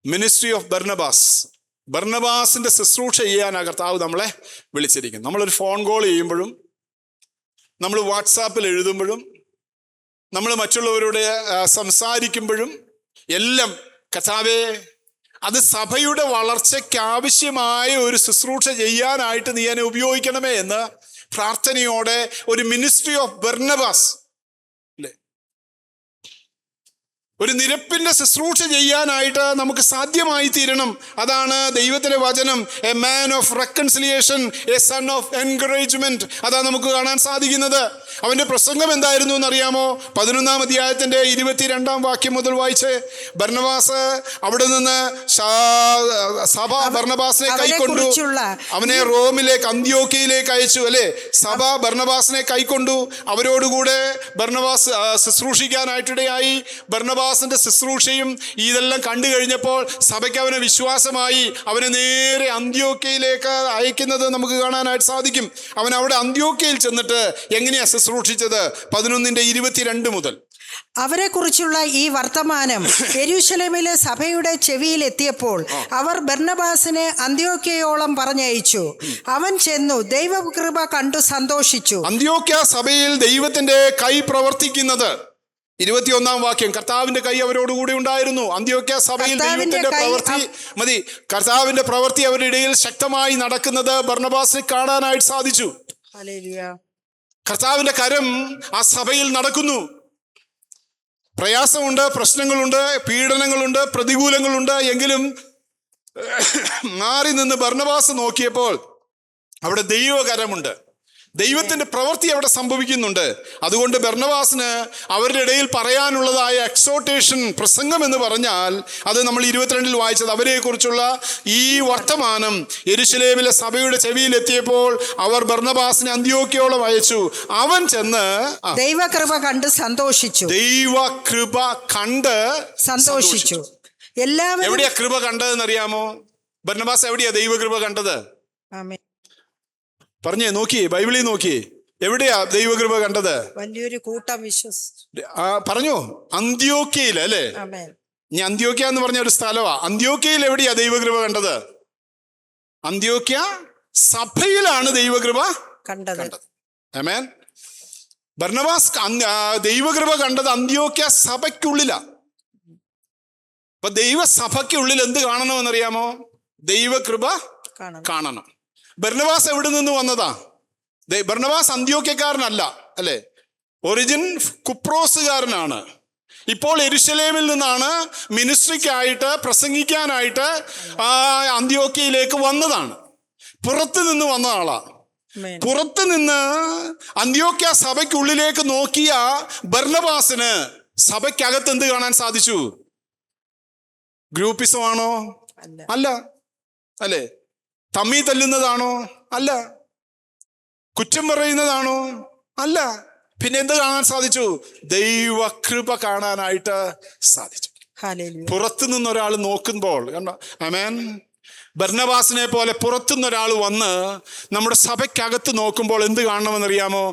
മിനിസ്ട്രി ഓഫ് ബർന്നബാസിന്റെ ശുശ്രൂഷ ചെയ്യാൻ കർത്താവ് നമ്മളെ വിളിച്ചിരിക്കുന്നു. നമ്മളൊരു ഫോൺ കോൾ ചെയ്യുമ്പോഴും, നമ്മൾ വാട്സാപ്പിൽ എഴുതുമ്പോഴും, നമ്മൾ മറ്റുള്ളവരോട് സംസാരിക്കുമ്പോഴും എല്ലാം കർത്താവേ, അത് സഭയുടെ വളർച്ചയ്ക്ക് ആവശ്യമായ ഒരു ശുശ്രൂഷ ചെയ്യാനായിട്ട് നീ എന്നെ ഉപയോഗിക്കണമേ എന്ന് പ്രാർത്ഥനയോടെ ഒരു മിനിസ്ട്രി ഓഫ് ബർന്നബാസ്, അല്ലേ? ഒരു നിരപ്പിന്റെ ശുശ്രൂഷ ചെയ്യാനായിട്ട് നമുക്ക് സാധ്യമായി തീരണം. അതാണ് ദൈവത്തിന്റെ വചനം. A man of reconciliation, a son of encouragement. അതാ നമുക്ക് കാണാൻ സാധിക്കുന്നത്. അവന്റെ പ്രസംഗം എന്തായിരുന്നു എന്നറിയാമോ? 11-ാം അധ്യായത്തിന്റെ 22-ാം വാക്യം മുതൽ വായിച്ച്, ബർന്നബാസ് അവിടെ നിന്ന് സഭ ബർന്നബാസിനെ കൈക്കൊണ്ടു, അവനെ റോമിലേക്ക്, അന്ത്യോക്യയിലേക്ക് അയച്ചു, അല്ലേ? സഭ ബർന്നബാസിനെ കൈക്കൊണ്ടു, അവരോടുകൂടെ ബർന്നബാസ് ശുശ്രൂഷിക്കാനായിട്ടിടയായി. ബർന്നബാസിന്റെ ശുശ്രൂഷയും ഇതെല്ലാം കണ്ടു കഴിഞ്ഞപ്പോൾ സഭയ്ക്ക് അവനെ വിശ്വാസമായി. അവനെ നേരെ അന്ത്യോക്യയിലേക്ക് അയക്കുന്നത് നമുക്ക് കാണാനായിട്ട് സാധിക്കും. അവൻ അവിടെ അന്ത്യോക്യയിൽ ചെന്നിട്ട് എങ്ങനെയാ ശുശ്രൂഷിച്ചത്? 11-22 മുതൽ. അവരെ കുറിച്ചുള്ള ഈ വർത്തമാനം യെരൂശലേമിലെ സഭയുടെ ചെവിയിൽ എത്തിയപ്പോൾ അവർ ബർന്നബാസിനെ അന്ത്യോക്യയോളം പറഞ്ഞയച്ചു. അവൻ ചെന്നു ദൈവകൃപ കണ്ടു സന്തോഷിച്ചു. അന്ത്യോക്യ സഭയിൽ ദൈവത്തിന്റെ കൈ പ്രവർത്തിക്കുന്നത്. 21-ാം വാക്യം, കർത്താവിന്റെ കൈ അവരോടുകൂടി ഉണ്ടായിരുന്നു. അന്ത്യോക്യ സഭയിൽ ദൈവത്തിന്റെ പ്രവൃത്തി മതി. കർത്താവിന്റെ പ്രവൃത്തി അവരുടെ ഇടയിൽ ശക്തമായി നടക്കുന്നത് ബർന്നബാസിനെ കാണാനായിട്ട് സാധിച്ചു. കർത്താവിന്റെ കരം ആ സഭയിൽ നടക്കുന്നു. പ്രയാസമുണ്ട്, പ്രശ്നങ്ങളുണ്ട്, പീഡനങ്ങളുണ്ട്, പ്രതികൂലങ്ങളുണ്ട്. എങ്കിലും മാറി നിന്ന് ബർന്നബാസ് നോക്കിയപ്പോൾ അവിടെ ദൈവകരമുണ്ട്. ദൈവത്തിന്റെ പ്രവൃത്തി അവിടെ സംഭവിക്കുന്നുണ്ട്. അതുകൊണ്ട് ബർന്നബാസിന് അവരുടെ ഇടയിൽ പറയാനുള്ളതായ എക്സോട്ടേഷൻ പ്രസംഗം എന്ന് പറഞ്ഞാൽ അത് നമ്മൾ 22 വായിച്ചത്. അവരെ കുറിച്ചുള്ള ഈ വർത്തമാനം യെരൂശലേമിലെ സഭയുടെ ചെവിയിലെത്തിയപ്പോൾ അവർ ബർന്നബാസിനെ അന്ത്യോക്യയോളം അയച്ചു. അവൻ ചെന്ന് ദൈവകൃപ കണ്ട് സന്തോഷിച്ചു. ദൈവകൃപ കണ്ട് സന്തോഷിച്ചു. എല്ലാവരും എവിടെയാ കൃപ കണ്ടതെന്ന് അറിയാമോ? ബർന്നബാസ് എവിടെയാ ദൈവകൃപ കണ്ടത്? ആമേൻ. പറഞ്ഞേ, നോക്കിയേ, ബൈബിളിൽ നോക്കിയേ, എവിടെയാ ദൈവകൃപ കണ്ടത്? വലിയൊരു കൂട്ടം വിശ്വസിച്ചു. പറഞ്ഞോ, അന്ത്യോക്യയിൽ അല്ലേ? ആമേൻ. ഇനി അന്ത്യോക്യ എന്ന് പറഞ്ഞ ഒരു സ്ഥലമാ. അന്ത്യോക്യയിൽ എവിടെയാ ദൈവകൃപ കണ്ടത്? അന്ത്യോക്യ സഭയിലാണ് ദൈവകൃപ കണ്ടത്. ആമേൻ. ബർന്നബാസ് ദൈവകൃപ കണ്ടത് അന്ത്യോക്യ സഭയ്ക്കുള്ളിലാ. അപ്പൊ ദൈവസഭയ്ക്കുള്ളിൽ എന്ത് കാണണമെന്നറിയാമോ? ദൈവകൃപ കാണണം. ബർന്നബാസ് എവിടെ നിന്ന് വന്നതാ? ബർന്നബാസ് അന്ത്യോക്യക്കാരനല്ല അല്ലെ, ഒറിജിൻ കുപ്രോസുകാരനാണ്. ഇപ്പോൾ യെരൂശലേമിൽ നിന്നാണ് മിനിസ്ട്രിക്കായിട്ട് പ്രസംഗിക്കാനായിട്ട് അന്ത്യോക്യയിലേക്ക് വന്നതാണ്. പുറത്തു നിന്ന് വന്ന ആളാ. പുറത്തു നിന്ന് അന്ത്യോക്യ സഭയ്ക്കുള്ളിലേക്ക് നോക്കിയ ബർന്നബാസിന് സഭയ്ക്കകത്ത് എന്ത് കാണാൻ സാധിച്ചു? ഗ്രൂപ്പിസമാണോ? അല്ല. അല്ലേ? തമ്മി തല്ലുന്നതാണോ? അല്ല. കുറ്റം പറയുന്നതാണോ? അല്ല. പിന്നെ എന്ത് കാണാൻ സാധിച്ചു? ദൈവകൃപ കാണാനായിട്ട് സാധിച്ചു. പുറത്തു നിന്നൊരാൾ നോക്കുമ്പോൾ കണ്ടോ? ആമേൻ. ബർന്നബാസിനെ പോലെ പുറത്തുനിന്നൊരാൾ വന്ന് നമ്മുടെ സഭയ്ക്കകത്ത് നോക്കുമ്പോൾ എന്ത് കാണണമെന്നറിയാമോ?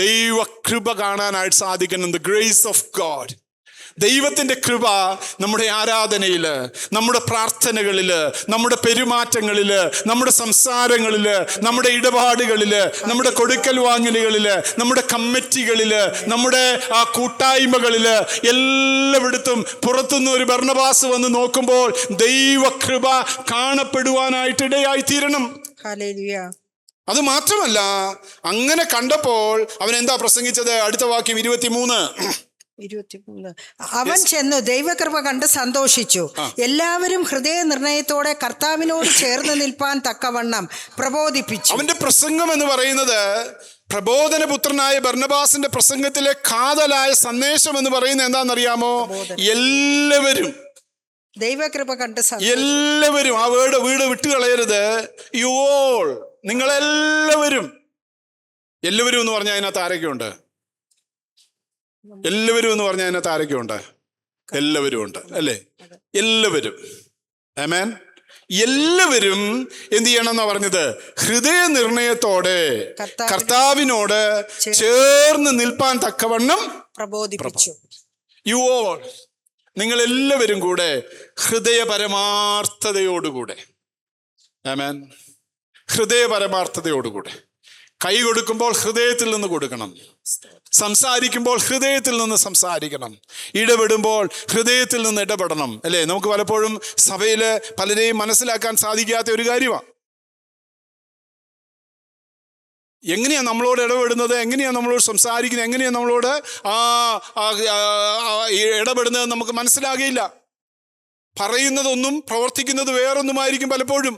ദൈവകൃപ കാണാനായിട്ട് സാധിക്കണം. The grace of God. ദൈവത്തിന്റെ കൃപ നമ്മുടെ ആരാധനയില്, നമ്മുടെ പ്രാർത്ഥനകളില്, നമ്മുടെ പെരുമാറ്റങ്ങളില്, നമ്മുടെ സംസാരങ്ങളില്, നമ്മുടെ ഇടപാടുകളില്, നമ്മുടെ കൊടുക്കൽ വാങ്ങലുകളില്, നമ്മുടെ കമ്മിറ്റികളില്, നമ്മുടെ കൂട്ടായ്മകളില്, എല്ലായിടത്തും പുറത്തുനിന്ന് ഒരു ബർന്നബാസ് വന്ന് നോക്കുമ്പോൾ ദൈവകൃപ കാണപ്പെടുവാനായിട്ട് ഇടയായി തീരണം. അത് മാത്രമല്ല, അങ്ങനെ കണ്ടപ്പോൾ അവൻ എന്താ പ്രസംഗിച്ചത്? അടുത്ത വാക്യം 23. അവൻ ചെന്നു ദൈവകൃപ കണ്ട് സന്തോഷിച്ചു. എല്ലാവരും ഹൃദയ നിർണയത്തോടെ കർത്താവിനോട് ചേർന്ന് നിൽപ്പാൻ തക്കവണ്ണം പ്രബോധിപ്പിച്ചു. അവന്റെ പ്രസംഗം എന്ന് പറയുന്നത് പ്രബോധനപുത്രനായ ബർന്നബാസിന്റെ പ്രസംഗത്തിലെ കാതലായ സന്ദേശം എന്ന് പറയുന്നത് എന്താണെന്നറിയാമോ? എല്ലാവരും ദൈവകൃപ കണ്ട് എല്ലാവരും. ആ വീട് വിട്ടുകളയരുത്. യു ഓൾ, നിങ്ങളെല്ലാവരും. എല്ലാവരും എന്ന് പറഞ്ഞാൽ അതിനകത്ത് ആരൊക്കെയുണ്ട്? എല്ലാവരും എന്ന് പറഞ്ഞാൽ അതിനകത്ത് ആരൊക്കെയുണ്ട്? എല്ലാവരും ഉണ്ട് അല്ലേ? എല്ലാവരും. ആമേൻ. എല്ലാവരും എന്ത് ചെയ്യണം എന്നാ പറഞ്ഞത്? ഹൃദയ നിർണയത്തോടെ കർത്താവിനോട് ചേർന്ന് നിൽപ്പാൻ തക്കവണ്ണം പ്രബോധിപ്പിച്ചു. യു ഓൾ, നിങ്ങൾ എല്ലാവരും കൂടെ ഹൃദയ പരമാർത്ഥതയോടുകൂടെ. ആമേൻ. ഹൃദയ പരമാർത്ഥതയോടുകൂടെ. കൈ കൊടുക്കുമ്പോൾ ഹൃദയത്തിൽ നിന്ന് കൊടുക്കണം. സംസാരിക്കുമ്പോൾ ഹൃദയത്തിൽ നിന്ന് സംസാരിക്കണം. ഇടപെടുമ്പോൾ ഹൃദയത്തിൽ നിന്ന് ഇടപെടണം അല്ലേ? നമുക്ക് പലപ്പോഴും സഭയില് പലരെയും മനസ്സിലാക്കാൻ സാധിക്കാത്ത ഒരു കാര്യമാണ്. എങ്ങനെയാ നമ്മളോട് ഇടപെടുന്നത്, എങ്ങനെയാ നമ്മളോട് സംസാരിക്കുന്നത്, എങ്ങനെയാ നമ്മളോട് ഇടപെടുന്നത് നമുക്ക് മനസ്സിലാകില്ല. പറയുന്നതൊന്നും പ്രവർത്തിക്കുന്നത് വേറൊന്നുമായിരിക്കും പലപ്പോഴും.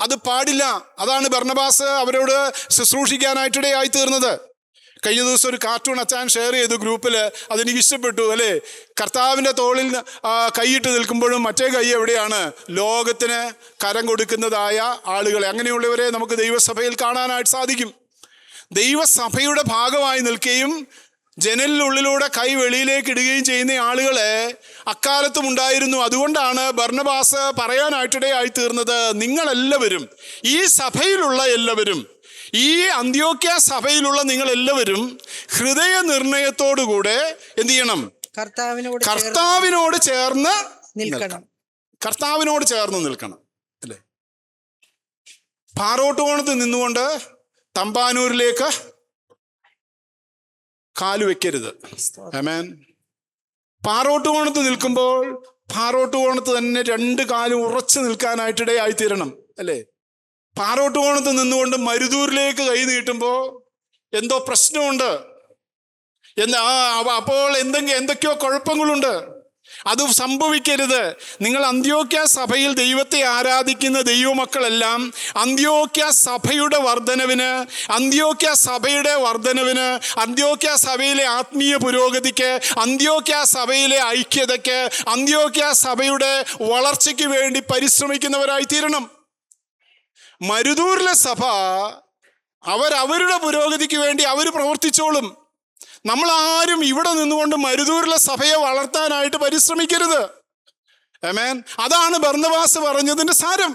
അത് പാടില്ല. അതാണ് ബർന്നബാസ് അവരോട് ശുശ്രൂഷിക്കാനായിട്ടിടയായി തീർന്നത്. കഴിഞ്ഞ ദിവസം ഒരു കാർട്ടൂൺ അച്ഛൻ ഷെയർ ചെയ്തു ഗ്രൂപ്പിൽ. അതെനിക്ക് ഇഷ്ടപ്പെട്ടു അല്ലേ? കർത്താവിൻ്റെ തോളിൽ കൈയിട്ട് നിൽക്കുമ്പോഴും മറ്റേ കൈ എവിടെയാണ്? ലോകത്തിന് കരം കൊടുക്കുന്നതായ ആളുകളെ, അങ്ങനെയുള്ളവരെ നമുക്ക് ദൈവസഭയിൽ കാണാനായിട്ട് സാധിക്കും. ദൈവസഭയുടെ ഭാഗമായി നിൽക്കുകയും ജനലിനുള്ളിലൂടെ കൈ വെളിയിലേക്ക് ഇടുകയും ചെയ്യുന്ന ആളുകളെ അക്കാലത്തും ഉണ്ടായിരുന്നു. അതുകൊണ്ടാണ് ബർന്നബാസ് പറയാനായിട്ടിടയായി തീർന്നത്, നിങ്ങളെല്ലാവരും, ഈ സഭയിലുള്ള എല്ലാവരും, ഈ അന്ത്യോക്യ സഭയിലുള്ള നിങ്ങളെല്ലാവരും ഹൃദയ നിർണയത്തോടുകൂടെ എന്ത് ചെയ്യണം? കർത്താവിനോട് ചേർന്ന് നിൽക്കണം. കർത്താവിനോട് ചേർന്ന് നിൽക്കണം അല്ലേ? പാറോട്ടുകോണത്ത് നിന്നുകൊണ്ട് തമ്പാനൂരിലേക്ക് കാല് വെക്കരുത്. ആമേൻ. പാറോട്ടുകോണത്ത് നിൽക്കുമ്പോൾ പാറോട്ടുകോണത്ത് തന്നെ 2 കാലും ഉറച്ചു നിൽക്കാനായിട്ടിടയായി തീരണം അല്ലേ? പാറോട്ടുകോണത്ത് നിന്നുകൊണ്ട് മരുതൂരിലേക്ക് കൈ നീട്ടുമ്പോൾ എന്തോ പ്രശ്നമുണ്ട്, അപ്പോൾ എന്തൊക്കെയോ കുഴപ്പങ്ങളുണ്ട്. അത് സംഭവിക്കരുത്. നിങ്ങൾ അന്ത്യോക്യ സഭയിൽ ദൈവത്തെ ആരാധിക്കുന്ന ദൈവമക്കളെല്ലാം അന്ത്യോക്യ സഭയുടെ വർധനവിന്, അന്ത്യോക്യ സഭയിലെ ആത്മീയ പുരോഗതിക്ക്, അന്ത്യോക്യ സഭയിലെ ഐക്യതയ്ക്ക്, അന്ത്യോക്യ സഭയുടെ വളർച്ചയ്ക്ക് വേണ്ടി പരിശ്രമിക്കുന്നവരായി തീരണം. മരുതൂരിലെ സഭ അവരവരുടെ പുരോഗതിക്ക് വേണ്ടി അവർ പ്രവർത്തിച്ചോളും. നമ്മളാരും ഇവിടെ നിന്നുകൊണ്ട് മരുതൂരിലെ സഭയെ വളർത്താനായിട്ട് പരിശ്രമിക്കരുത്. ആമേൻ. അതാണ് ബർന്നബാസ് പറഞ്ഞതിന്റെ സാരം.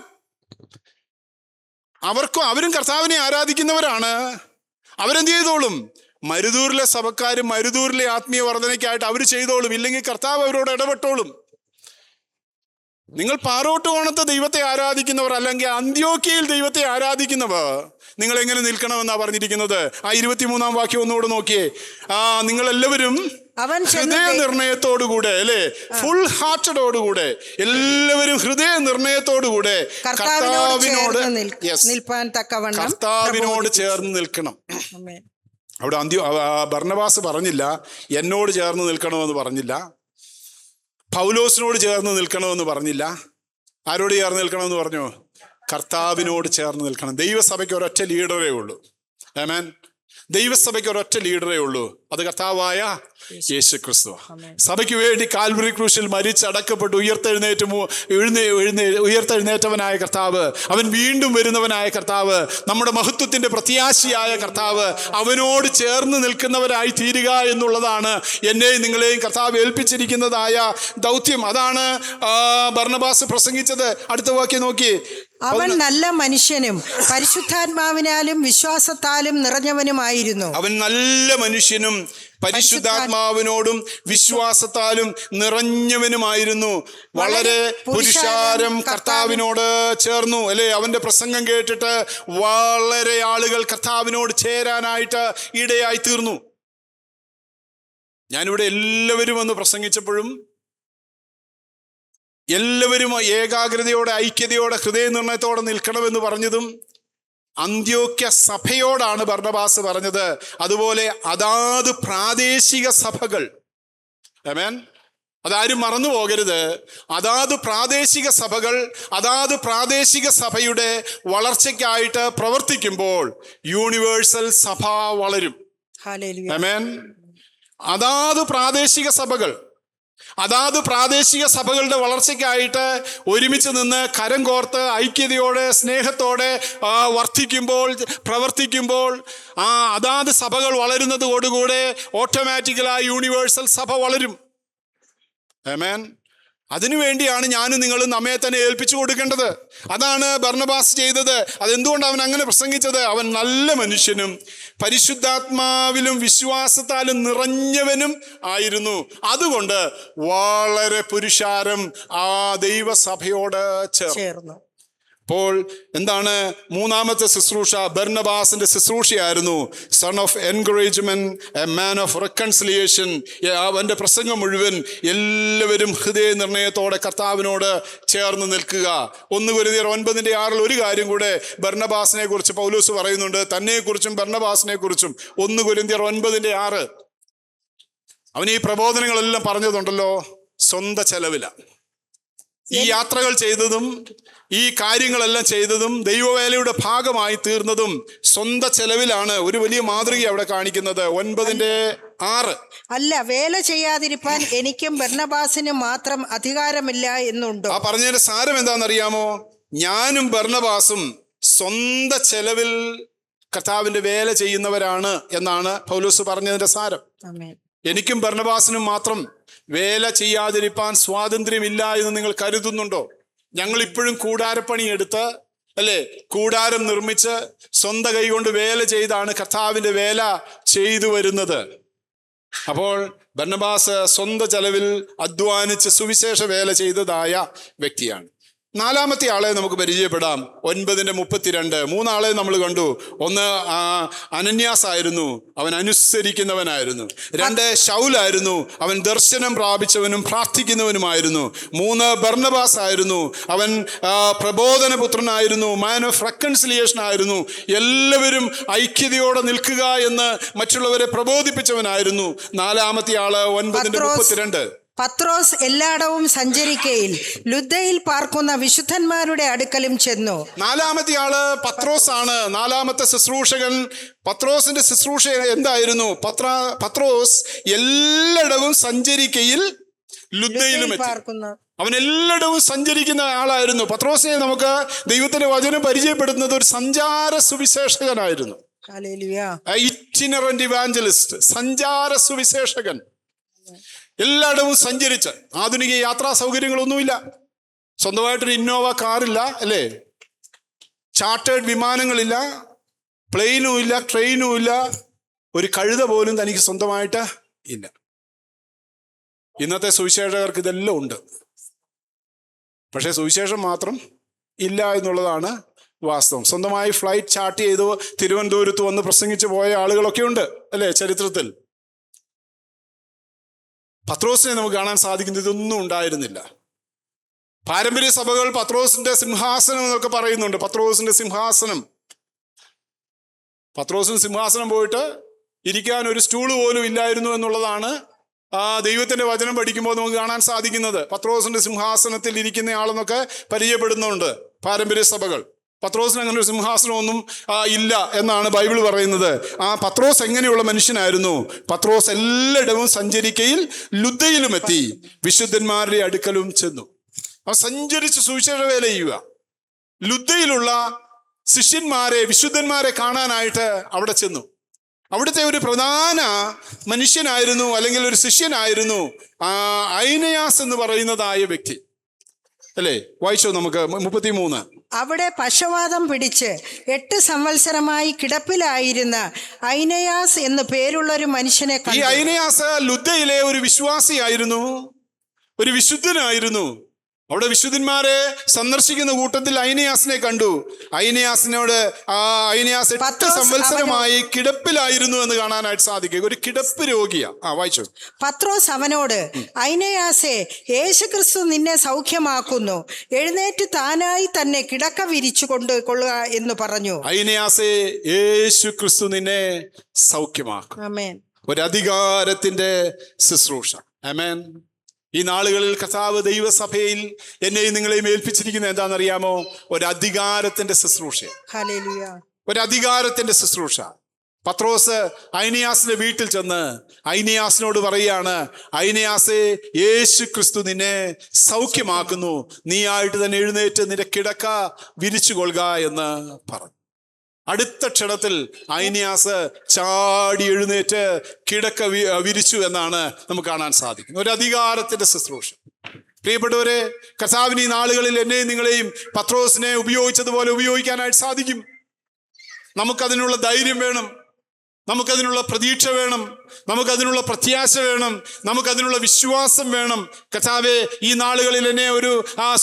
അവരും കർത്താവിനെ ആരാധിക്കുന്നവരാണ്. അവരെന്ത് ചെയ്തോളും? മരുതൂരിലെ സഭക്കാരും മരുതൂരിലെ ആത്മീയ വർധനയ്ക്കായിട്ട് അവർ ചെയ്തോളും. ഇല്ലെങ്കിൽ കർത്താവ് അവരോട് ഇടപെട്ടോളും. നിങ്ങൾ പാറോട്ടുകോണത്തെ ദൈവത്തെ ആരാധിക്കുന്നവർ, അല്ലെങ്കിൽ അന്ത്യോക്യയിൽ ദൈവത്തെ ആരാധിക്കുന്നവർ, നിങ്ങൾ എങ്ങനെ നിൽക്കണമെന്നാ പറഞ്ഞിരിക്കുന്നത്? ആ 23-ാം വാക്യം ഒന്നുകൂടെ നോക്കിയേ. നിങ്ങളെല്ലാവരും ഹൃദയ നിർണയത്തോടുകൂടെ, അല്ലേ, ഫുൾ ഹാർട്ടഡോടുകൂടെ, എല്ലാവരും ഹൃദയ നിർണയത്തോടുകൂടെ കർത്താവിനോട് ചേർന്ന് നിൽക്കണം. അവിടെ ബർന്നബാസ് പറഞ്ഞില്ല എന്നോട് ചേർന്ന് നിൽക്കണമെന്ന് പറഞ്ഞില്ല, പൗലോസിനോട് ചേർന്ന് നിൽക്കണമെന്ന് പറഞ്ഞില്ല. ആരോട് ചേർന്ന് നിൽക്കണമെന്ന് പറഞ്ഞു? കർത്താവിനോട് ചേർന്ന് നിൽക്കണം. ദൈവസഭയ്ക്ക് ഒരൊറ്റ ലീഡറേ ഉള്ളൂ. ആമേൻ. ദൈവസഭയ്ക്ക് ഒരൊറ്റ ലീഡറേ ഉള്ളൂ. അത് കർത്താവായ യേശു ക്രിസ്തു. സഭയ്ക്ക് വേണ്ടി കാൽവറി ക്രൂശിൽ മരിച്ചടക്കപ്പെട്ട് ഉയർത്തെഴുന്നേറ്റവനായ കർത്താവ്, അവൻ വീണ്ടും വരുന്നവനായ കർത്താവ്, നമ്മുടെ മഹത്വത്തിന്റെ പ്രത്യാശയായ കർത്താവ്, അവനോട് ചേർന്ന് നിൽക്കുന്നവരായി തീരുക എന്നുള്ളതാണ് എന്നെയും നിങ്ങളെയും കർത്താവ് ഏൽപ്പിച്ചിരിക്കുന്നതായ ദൗത്യം. അതാണ് ബർന്നബാസ് പ്രസംഗിച്ചത്. അടുത്ത വാക്യം നോക്കി. അവൻ നല്ല മനുഷ്യനും പരിശുദ്ധാത്മാവിനാലും വിശ്വാസത്താലും നിറഞ്ഞവനുമായിരുന്നു. അവൻ നല്ല മനുഷ്യനും പരിശുദ്ധാത്മാവിനോടും വിശ്വാസത്താലും നിറഞ്ഞവനുമായിരുന്നു. വളരെ പുരുഷാരം കർത്താവിനോട് ചേർന്നു, അല്ലേ? അവന്റെ പ്രസംഗം കേട്ടിട്ട് വളരെ ആളുകൾ കർത്താവിനോട് ചേരാനായിട്ട് ഇടയായി തീർന്നു. ഞാനിവിടെ എല്ലാവരും വന്ന് പ്രസംഗിച്ചപ്പോഴും എല്ലാവരും ഏകാഗ്രതയോടെ, ഐക്യതയോടെ, ഹൃദയനിർണയത്തോടെ നിൽക്കണമെന്ന് പറഞ്ഞതും അന്ത്യോക്യ സഭയോടാണ് ബർന്നബാസ് പറഞ്ഞത്. അതുപോലെ അതാത് പ്രാദേശിക സഭകൾ, ആമേൻ, അതാരും മറന്നു പോകരുത്. അതാത് പ്രാദേശിക സഭകൾ അതാത് പ്രാദേശിക സഭയുടെ വളർച്ചയ്ക്കായിട്ട് പ്രവർത്തിക്കുമ്പോൾ യൂണിവേഴ്സൽ സഭ വളരും. ആമേൻ. അതാത് പ്രാദേശിക സഭകളുടെ വളർച്ചയ്ക്കായിട്ട് ഒരുമിച്ച് നിന്ന് കരം കോർത്ത് ഐക്യതയോടെ സ്നേഹത്തോടെ പ്രവർത്തിക്കുമ്പോൾ അതാത് സഭകൾ വളരുന്നതോടുകൂടെ ഓട്ടോമാറ്റിക്കലായി യൂണിവേഴ്സൽ സഭ വളരും. ആമേൻ. അതിനുവേണ്ടിയാണ് ഞാനും നിങ്ങളും നമ്മെ തന്നെ ഏൽപ്പിച്ചു കൊടുക്കേണ്ടത്. അതാണ് ബർന്നബാസ് ചെയ്തത്. അതെന്തുകൊണ്ട് അവൻ അങ്ങനെ പ്രസംഗിച്ചത്? അവൻ നല്ല മനുഷ്യനും പരിശുദ്ധാത്മാവിലും വിശ്വാസത്താലും നിറഞ്ഞവനും ആയിരുന്നു. അതുകൊണ്ട് വളരെ പുരുഷാരം ആ ദൈവസഭയോട് ചേർന്നു. അപ്പോൾ എന്താണ് മൂന്നാമത്തെ ശുശ്രൂഷ? ബർന്നബാസിന്റെ ശുശ്രൂഷയായിരുന്നു son of encouragement, a man of reconciliation. അവന്റെ പ്രസംഗം മുഴുവൻ എല്ലാവരും ഹൃദയ നിർണയത്തോടെ കർത്താവിനോട് ചേർന്ന് നിൽക്കുക. 1 കൊരിന്ത്യർ 9:6 ഒരു കാര്യം കൂടെ ബർന്നബാസിനെ കുറിച്ച് പൗലോസ് പറയുന്നുണ്ട്, തന്നെക്കുറിച്ചും ബർന്നബാസിനെ കുറിച്ചും. 1 കൊരിന്ത്യർ 9:6 അവൻ ഈ പ്രബോധനങ്ങളെല്ലാം പറഞ്ഞതുണ്ടല്ലോ സ്വന്തം ചെലവില. ഈ യാത്രകൾ ചെയ്തതും ഈ കാര്യങ്ങളെല്ലാം ചെയ്തതും ദൈവവേലയുടെ ഭാഗമായി തീർന്നതും സ്വന്തം ചെലവിലാണ്. ഒരു വലിയ മാതൃക അവിടെ കാണിക്കുന്നത് 9:6. അല്ല, വേല ചെയ്യാതിരിപ്പാൻ എനിക്കും ബർന്നബാസിനും മാത്രം അധികാരമില്ല എന്നുണ്ടോ? ആ പറഞ്ഞതിന്റെ സാരം എന്താണെന്നറിയാമോ? ഞാനും ബർന്നബാസും സ്വന്തം ചെലവിൽ കർത്താവിന്റെ വേല ചെയ്യുന്നവരാണ് എന്നാണ് പൗലോസ് പറഞ്ഞതിന്റെ സാരം. എനിക്കും ബർന്നബാസിനും മാത്രം വേല ചെയ്യാതിരിപ്പാൻ സ്വാതന്ത്ര്യമില്ല എന്ന് നിങ്ങൾ കരുതുന്നുണ്ടോ? ഞങ്ങൾ ഇപ്പോഴും കൂടാരപ്പണി എടുത്ത്, അല്ലേ, കൂടാരം നിർമ്മിച്ച് സ്വന്തം കൈകൊണ്ട് വേല ചെയ്താണ് കർത്താവിന്റെ വേല ചെയ്തു വരുന്നത്. അപ്പോൾ ബർന്നബാസ് സ്വന്തം ചെലവിൽ അധ്വാനിച്ച് സുവിശേഷ വേല ചെയ്തതായ വ്യക്തിയാണ്. 4-ാമത്തെ ആളെ നമുക്ക് പരിചയപ്പെടാം. 9:32. 3 ആളെ നമ്മൾ കണ്ടു. 1 അനന്യാസ് ആയിരുന്നു, അവൻ അനുസരിക്കുന്നവനായിരുന്നു. 2 ശൗലായിരുന്നു, അവൻ ദർശനം പ്രാപിച്ചവനും പ്രാർത്ഥിക്കുന്നവനുമായിരുന്നു. 3 ബർന്നബാസ് ആയിരുന്നു, അവൻ പ്രബോധനപുത്രനായിരുന്നു, മാൻ ഓഫ് റെക്കൺസിലിയേഷൻ ആയിരുന്നു. എല്ലാവരും ഐക്യതയോടെ നിൽക്കുക എന്ന് മറ്റുള്ളവരെ പ്രബോധിപ്പിച്ചവനായിരുന്നു. 4-ാമത്തെ ആള് 9:32. പത്രോസ് എല്ലായിടവും സഞ്ചരിക്കയിൽ ലുദ്ദയിൽ പാർക്കുന്ന വിശുദ്ധന്മാരുടെ അടുക്കലും ചെന്നു. നാലാമത്തെ ആള് പത്രോസ് ആണ്. നാലാമത്തെ ശുശ്രൂഷകൻ. പത്രോസിന്റെ ശുശ്രൂഷ എന്തായിരുന്നു? പത്രോസ് എല്ലായിടവും സഞ്ചരിക്കയിൽ ലുദ്ദയിലും എത്തി. അവൻ എല്ലായിടവും സഞ്ചരിക്കുന്ന ആളായിരുന്നു. പത്രോസിനെ നമുക്ക് ദൈവത്തിന്റെ വചനം പരിചയപ്പെടുത്തുന്നത് ഒരു സഞ്ചാര സുവിശേഷകനായിരുന്നു. ഇറ്റിനറന്റ് ഇവാഞ്ചലിസ്റ്റ്, സഞ്ചാര സുവിശേഷകൻ. എല്ലായിടവും സഞ്ചരിച്ച്. ആധുനിക യാത്രാ സൗകര്യങ്ങളൊന്നുമില്ല. സ്വന്തമായിട്ടൊരു ഇന്നോവ കാറില്ല, അല്ലേ? ചാർട്ടേഡ് വിമാനങ്ങളില്ല, പ്ലെയിനും ഇല്ല, ട്രെയിനും ഇല്ല, ഒരു കഴുത പോലും തനിക്ക് സ്വന്തമായിട്ട് ഇല്ല. ഇന്നത്തെ സുവിശേഷകർക്ക് ഇതെല്ലാം ഉണ്ട്. പക്ഷേ സുവിശേഷം മാത്രം ഇല്ല എന്നുള്ളതാണ് വാസ്തവം. സ്വന്തമായി ഫ്ലൈറ്റ് ചാർട്ട് ചെയ്ത് തിരുവനന്തപുരത്ത് വന്ന് പ്രസംഗിച്ച് പോയ ആളുകളൊക്കെ ഉണ്ട്, അല്ലേ, ചരിത്രത്തിൽ. പത്രോസിനെ നമുക്ക് കാണാൻ സാധിക്കുന്നത് ഇതൊന്നും ഉണ്ടായിരുന്നില്ല. പാരമ്പര്യ സഭകൾ പത്രോസിന്റെ സിംഹാസനം എന്നൊക്കെ പറയുന്നുണ്ട്. പത്രോസിന്റെ സിംഹാസനം. പത്രോസിന് സിംഹാസനം പോയിട്ട് ഇരിക്കാൻ ഒരു സ്റ്റൂള് പോലും ഇല്ലായിരുന്നു എന്നുള്ളതാണ് ദൈവത്തിന്റെ വചനം പഠിക്കുമ്പോൾ നമുക്ക് കാണാൻ സാധിക്കുന്നത്. പത്രോസിന്റെ സിംഹാസനത്തിൽ ഇരിക്കുന്ന ആളെന്നൊക്കെ പരിചയപ്പെടുന്നുണ്ട് പാരമ്പര്യ സഭകൾ. പത്രോസിന് അങ്ങനെ ഒരു സിംഹാസനമൊന്നും ഇല്ല എന്നാണ് ബൈബിൾ പറയുന്നത്. പത്രോസ് എങ്ങനെയുള്ള മനുഷ്യനായിരുന്നു? പത്രോസ് എല്ലായിടവും സഞ്ചരിക്കയിൽ ലുദ്ദയിലും എത്തി, വിശുദ്ധന്മാരുടെ അടുക്കലും ചെന്നു. അവൻ സഞ്ചരിച്ച് സുവിശേഷ വേല ചെയ്യുക. ലുദ്ദയിലുള്ള ശിഷ്യന്മാരെ, വിശുദ്ധന്മാരെ കാണാനായിട്ട് അവിടെ ചെന്നു. അവിടുത്തെ ഒരു പ്രധാന മനുഷ്യനായിരുന്നു, അല്ലെങ്കിൽ ഒരു ശിഷ്യനായിരുന്നു ഐനയാസ് എന്ന് പറയുന്നതായ വ്യക്തി, അല്ലേ? വായിച്ചോ നമുക്ക് 33. അവിടെ പക്ഷവാതം പിടിച്ച് 8 സംവത്സരമായി കിടപ്പിലായിരുന്ന ഐനയാസ് എന്ന് പേരുള്ള ഒരു മനുഷ്യനെ കണ്ടു. ഈ ഐനയാസ് ലുദ്ദയിലെ ഒരു വിശ്വാസിയായിരുന്നു, ഒരു വിശുദ്ധനായിരുന്നു. അവിടെ വിശുദ്ധന്മാരെ സന്ദർശിക്കുന്ന കൂട്ടത്തിൽ ഐനയാസിനെ കണ്ടു. ഐനയാസ് 8 സംവത്സരമായി കിടപ്പിലായിരുന്നു എന്ന് കാണാനായിട്ട് സാധിക്കും. ഒരു കിടപ്പ് രോഗിയാ. വായിച്ചു. പത്രോസ് അവനോട്, ഐനയാസേ, യേശുക്രിസ്തു നിന്നെ സൗഖ്യമാക്കുന്നു, എഴുന്നേറ്റ് താനായി തന്നെ കിടക്ക വിരിച്ചു കൊള്ളുക എന്ന് പറഞ്ഞു. ഐനയാസേ, യേശുക്രിസ്തു നിന്നെ സൗഖ്യമാക്കും. ആമേൻ. ഒരു അധികാരത്തിന്റെ ശുശ്രൂഷ. ആമേൻ. ഈ നാളുകളിൽ കർത്താവ് ദൈവസഭയിൽ എന്നെയും നിങ്ങളെയും ഏൽപ്പിച്ചിരിക്കുന്നത് എന്താണെന്നറിയാമോ? ഒരു അധികാരത്തിന്റെ ശുശ്രൂഷ. ഹല്ലേലൂയ. ഒരു അധികാരത്തിന്റെ ശുശ്രൂഷ. പത്രോസ് ഐനയാസിന്റെ വീട്ടിൽ ചെന്ന് ഐനയാസിനോട് പറയുകയാണ്, ഐനയാസേ, യേശു ക്രിസ്തു നിന്നെ സൗഖ്യമാക്കുന്നു, നീ ആയിട്ട് തന്നെ എഴുന്നേറ്റ് നിന്റെ കിടക്ക വിരിച്ചു കൊള്ളുക എന്ന് പറഞ്ഞു. അടുത്ത ക്ഷണത്തിൽ ഐനയാസ് ചാടി എഴുന്നേറ്റ് കിടക്ക വിരിച്ചു എന്നാണ് നമുക്ക് കാണാൻ സാധിക്കുന്നത്. ഒരു അധികാരത്തിന്റെ ശുശ്രൂഷ. പ്രിയപ്പെട്ടവരെ, കർത്താവിന് ഈ നാളുകളിൽ എന്നെയും നിങ്ങളെയും പത്രോസിനെ ഉപയോഗിച്ചതുപോലെ ഉപയോഗിക്കാനായിട്ട് സാധിക്കും. നമുക്കതിനുള്ള ധൈര്യം വേണം, നമുക്കതിനുള്ള പ്രതീക്ഷ വേണം, നമുക്കതിനുള്ള പ്രത്യാശ വേണം, നമുക്കതിനുള്ള വിശ്വാസം വേണം. കർത്താവേ, ഈ നാളുകളിൽ എന്നെ ഒരു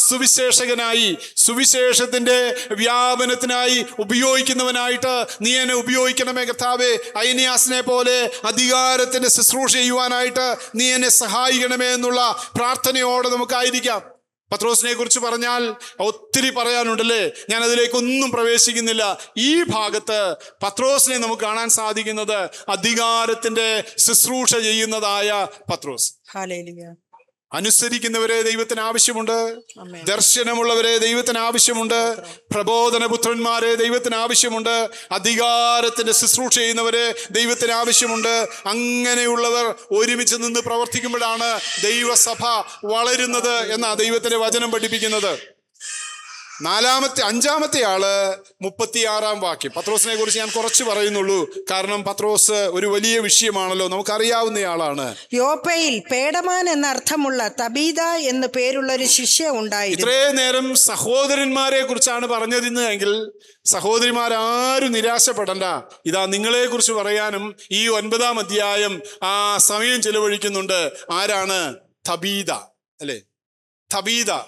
സുവിശേഷകനായി, സുവിശേഷത്തിന്റെ വ്യാപനത്തിനായി ഉപയോഗിക്കുന്നവനായിട്ട് നീ എന്നെ ഉപയോഗിക്കണമേ കർത്താവേ. ഐനയാസിനെ പോലെ അധികാരത്തിന്റെ ശുശ്രൂഷ ചെയ്യുവാനായിട്ട് നീ എന്നെ സഹായിക്കണമേ എന്നുള്ള പ്രാർത്ഥനയോടെ നമുക്കായിരിക്കാം. പത്രോസിനെ കുറിച്ച് പറഞ്ഞാൽ ഒത്തിരി പറയാനുണ്ടല്ലേ. ഞാൻ അതിലേക്കൊന്നും പ്രവേശിക്കുന്നില്ല. ഈ ഭാഗത്ത് പത്രോസിനെ നമുക്ക് കാണാൻ സാധിക്കുന്നത് അധികാരത്തിന്റെ ശുശ്രൂഷ ചെയ്യുന്നതായ പത്രോസ്. ഹല്ലേലൂയ. അനുസരിക്കുന്നവരെ ദൈവത്തിന് ആവശ്യമുണ്ട്. ദർശനമുള്ളവരെ ദൈവത്തിന് ആവശ്യമുണ്ട്. പ്രബോധനപുത്രന്മാരെ ദൈവത്തിന് ആവശ്യമുണ്ട്. അധികാരത്തിന്റെ ശുശ്രൂഷ ചെയ്യുന്നവരെ ദൈവത്തിന് ആവശ്യമുണ്ട്. അങ്ങനെയുള്ളവർ ഒരുമിച്ച് നിന്ന് പ്രവർത്തിക്കുമ്പോഴാണ് ദൈവസഭ വളരുന്നത് എന്നാണ് ദൈവത്തിന്റെ വചനം പഠിപ്പിക്കുന്നത്. അഞ്ചാമത്തെ ആള് 36-ാം വാക്യം. പത്രോസിനെ കുറിച്ച് ഞാൻ കുറച്ച് പറയുന്നുള്ളൂ, കാരണം പത്രോസ് ഒരു വലിയ വിഷയമാണല്ലോ, നമുക്കറിയാവുന്നയാളാണ്. യോപ്പയിൽ പേടമാൻ എന്ന അർത്ഥമുള്ള തബീത എന്ന് പേരുള്ള ഒരു ശിഷ്യ ഉണ്ടായിരുന്നു. ഇത്രയും നേരം സഹോദരന്മാരെ കുറിച്ചാണ് പറഞ്ഞിരുന്നതെങ്കിൽ സഹോദരിമാരാരും നിരാശപ്പെടണ്ട. ഇതാ നിങ്ങളെ കുറിച്ച് പറയാനും ഈ 9-ാം അധ്യായം സമയം ചെലവഴിക്കുന്നുണ്ട്. ആരാണ്? തബീത, അല്ലേ? തബീത